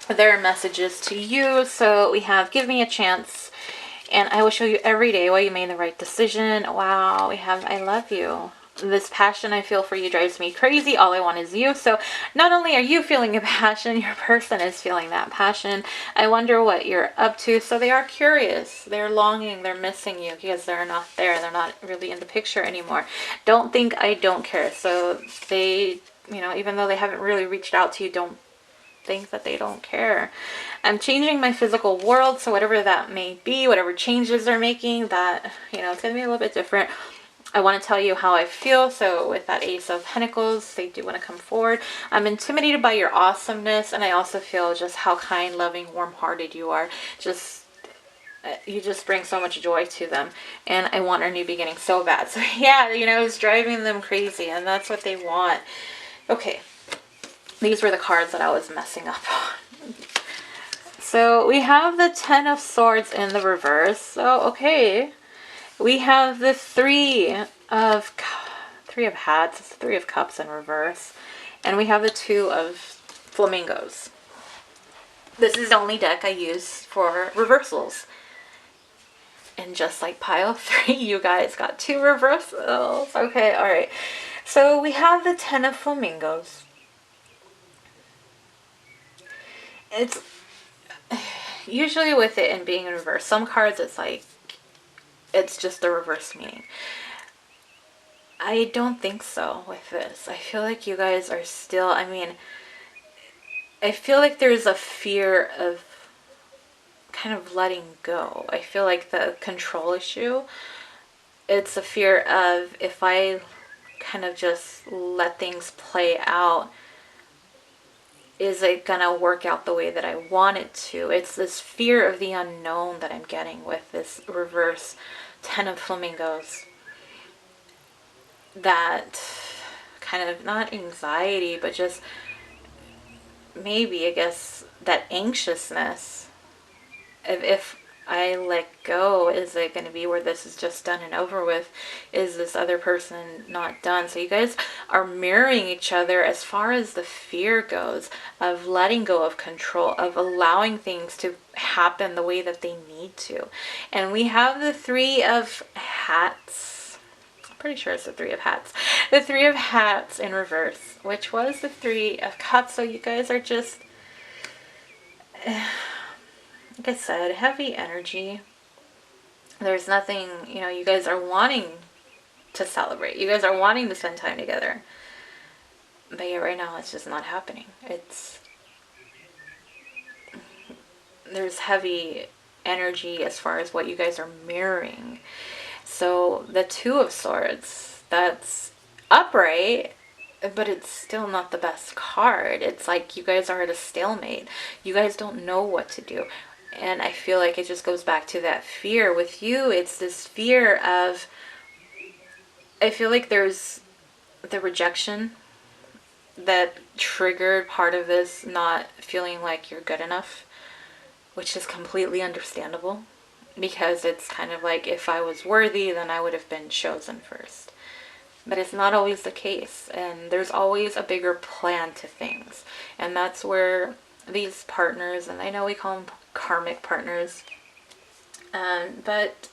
their messages to you. So we have, give me a chance and I will show you every day why you made the right decision. Wow, we have, I love you. This passion I feel for you drives me crazy. All I want is you. So not only are you feeling a passion, your person is feeling that passion. I wonder what you're up to. So they are curious. They're longing. They're missing you because they're not there. They're not really in the picture anymore. Don't think I don't care. So they, you know, even though they haven't really reached out to you, don't think that they don't care. I'm changing my physical world, so whatever that may be, whatever changes they're making, that, you know, it's going to be a little bit different. I want to tell you how I feel. So with that Ace of Pentacles, they do want to come forward. I'm intimidated by your awesomeness, and I also feel just how kind, loving, warm-hearted you are. Just, you just bring so much joy to them, and I want a new beginning so bad. So yeah, you know, it's driving them crazy, and that's what they want. Okay. These were the cards that I was messing up on. So we have the Ten of Swords in the reverse. So, okay. We have the Three of Hats. It's the Three of Cups in reverse. And we have the Two of Flamingos. This is the only deck I use for reversals. And just like pile 3, you guys got 2 reversals. Okay, alright. So we have the Ten of Flamingos. It's usually with it and being in reverse, some cards it's like it's just the reverse meaning. I don't think so with this. I feel like you guys are still, I mean, I feel like there's a fear of kind of letting go. I feel like the control issue, it's a fear of, if I kind of just let things play out, is it gonna work out the way that I want it to? It's this fear of the unknown that I'm getting with this reverse Ten of Flamingos. That kind of, not anxiety, but just maybe, I guess, that anxiousness. If I let go, is it going to be where this is just done and over with? Is this other person not done? So you guys are mirroring each other as far as the fear goes of letting go of control, of allowing things to happen the way that they need to. And we have the Three of Hats. I'm pretty sure it's the Three of Hats. The Three of Hats in reverse, which was the Three of Cups. So you guys are just, like I said, heavy energy. There's nothing, you know, you guys are wanting to celebrate. You guys are wanting to spend time together. But yeah, right now it's just not happening. There's heavy energy as far as what you guys are mirroring. So the Two of Swords, that's upright, but it's still not the best card. It's like you guys are at a stalemate. You guys don't know what to do. And I feel like it just goes back to that fear. With you, it's this fear of, I feel like there's the rejection that triggered part of this not feeling like you're good enough, which is completely understandable, because it's kind of like, if I was worthy, then I would have been chosen first. But it's not always the case, and there's always a bigger plan to things. And that's where these partners, and I know we call them karmic partners, but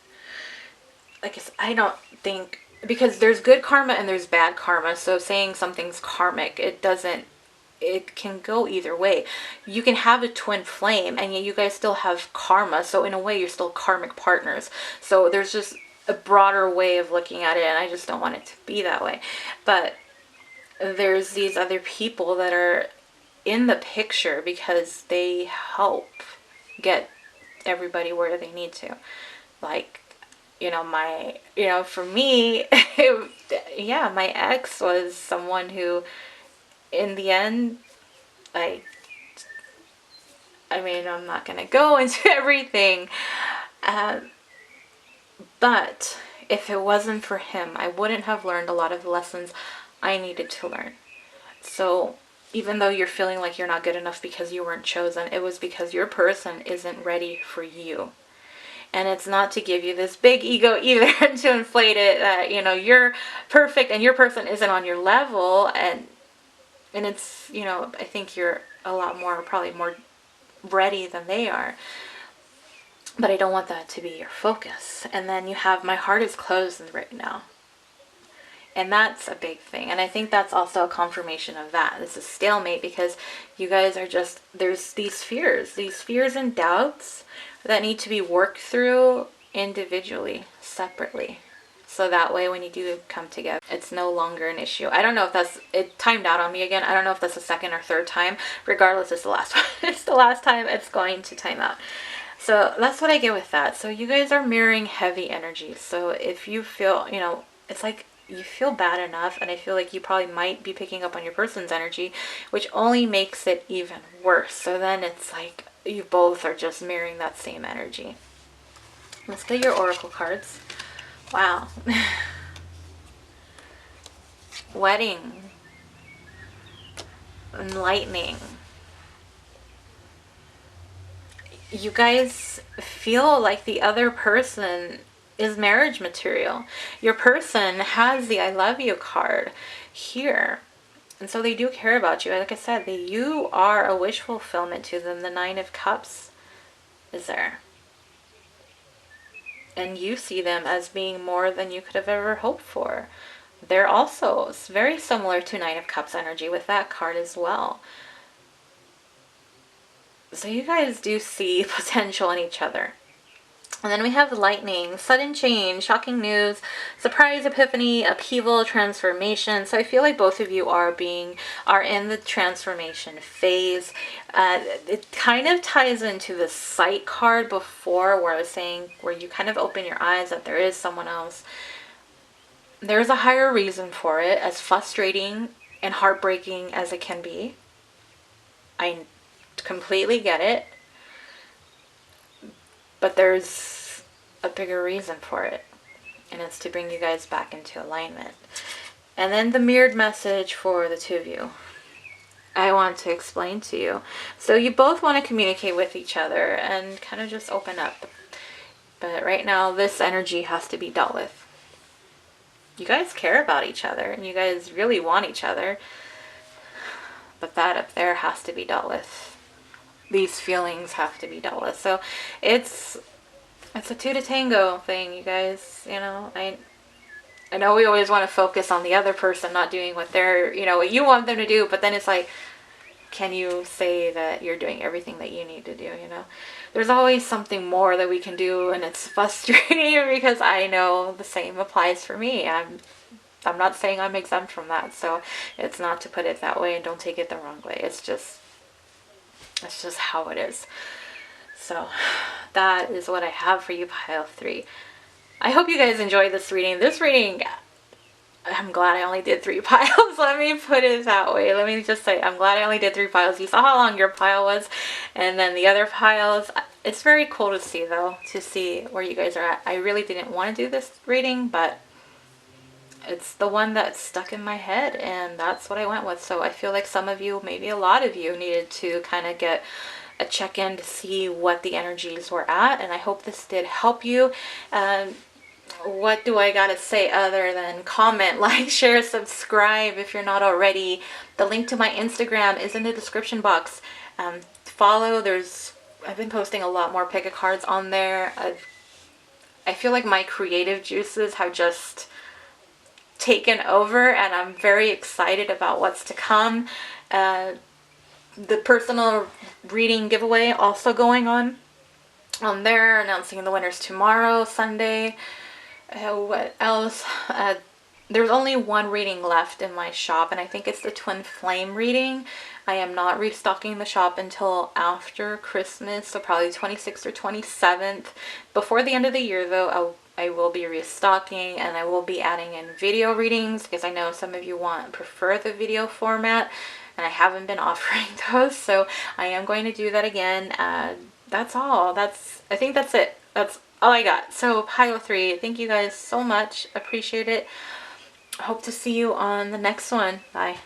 like I don't think, because there's good karma and there's bad karma. So saying something's karmic, it can go either way. You can have a twin flame and yet you guys still have karma. So in a way, you're still karmic partners. So there's just a broader way of looking at it, and I just don't want it to be that way. But there's these other people that are in the picture because they help get everybody where they need to. Like, for me, yeah, my ex was someone who, in the end, like, I mean, I'm not going to go into everything, but if it wasn't for him, I wouldn't have learned a lot of the lessons I needed to learn. So even though you're feeling like you're not good enough because you weren't chosen, it was because your person isn't ready for you. And it's not to give you this big ego either, to inflate it that, you're perfect and your person isn't on your level. And it's, I think you're a lot more, probably more ready than they are. But I don't want that to be your focus. And then you have, my heart is closed right now. And that's a big thing. And I think that's also a confirmation of that. It's a stalemate because you guys are just, there's these fears and doubts that need to be worked through individually, separately. So that way when you do come together, it's no longer an issue. I don't know if it timed out on me again. I don't know if that's the second or third time. Regardless, it's the last one. It's the last time it's going to time out. So that's what I get with that. So you guys are mirroring heavy energy. So if you feel, it's like you feel bad enough, and I feel like you probably might be picking up on your person's energy, which only makes it even worse. So then it's like you both are just mirroring that same energy. Let's get your oracle cards. Wow. Wedding. Enlightening. You guys feel like the other person is marriage material. Your person has the I love you card here. And so they do care about you. Like I said, you are a wish fulfillment to them. The Nine of Cups is there. And you see them as being more than you could have ever hoped for. They're also very similar to Nine of Cups energy with that card as well. So you guys do see potential in each other. And then we have lightning, sudden change, shocking news, surprise, epiphany, upheaval, transformation. So I feel like both of you are in the transformation phase. It kind of ties into the sight card before, where I was saying, where you kind of open your eyes that there is someone else. There's a higher reason for it, as frustrating and heartbreaking as it can be. I completely get it. But there's a bigger reason for it, and it's to bring you guys back into alignment. And then the mirrored message for the two of you, I want to explain to you. So you both want to communicate with each other and kind of just open up. But right now, this energy has to be dealt with. You guys care about each other, and you guys really want each other. But that up there has to be dealt with. These feelings have to be dealt with. So it's a two to tango thing, you guys. I know we always want to focus on the other person not doing what what you want them to do, but then it's like, can you say that you're doing everything that you need to do? There's always something more that we can do, and it's frustrating because I know the same applies for me. I'm not saying I'm exempt from that, so it's not to put it that way, and don't take it the wrong way. It's just how it is. So that is what I have for you, pile 3. I hope you guys enjoyed this reading. I'm glad I only did 3 piles. Let me put it that way. Let me just say, I'm glad I only did 3 piles. You saw how long your pile was. And then the other piles, it's very cool to see, though, to see where you guys are at. I really didn't want to do this reading, but it's the one that stuck in my head, and that's what I went with. So I feel like some of you, maybe a lot of you, needed to kind of get a check-in to see what the energies were at, and I hope this did help you. What do I gotta say other than comment, like, share, subscribe if you're not already. The link to my Instagram is in the description box. Follow. I've been posting a lot more pick a cards on there. I feel like my creative juices have just taken over, and I'm very excited about what's to come. The personal reading giveaway also going on there, announcing the winners tomorrow, Sunday. What else? there's only one reading left in my shop, and I think it's the Twin Flame reading. I am not restocking the shop until after Christmas, so probably 26th or 27th. Before the end of the year, though, I will be restocking, and I will be adding in video readings because I know some of you prefer the video format, and I haven't been offering those, so I am going to do that again. That's all. I think that's it. That's all I got. So pile 3. Thank you guys so much. Appreciate it. Hope to see you on the next one. Bye.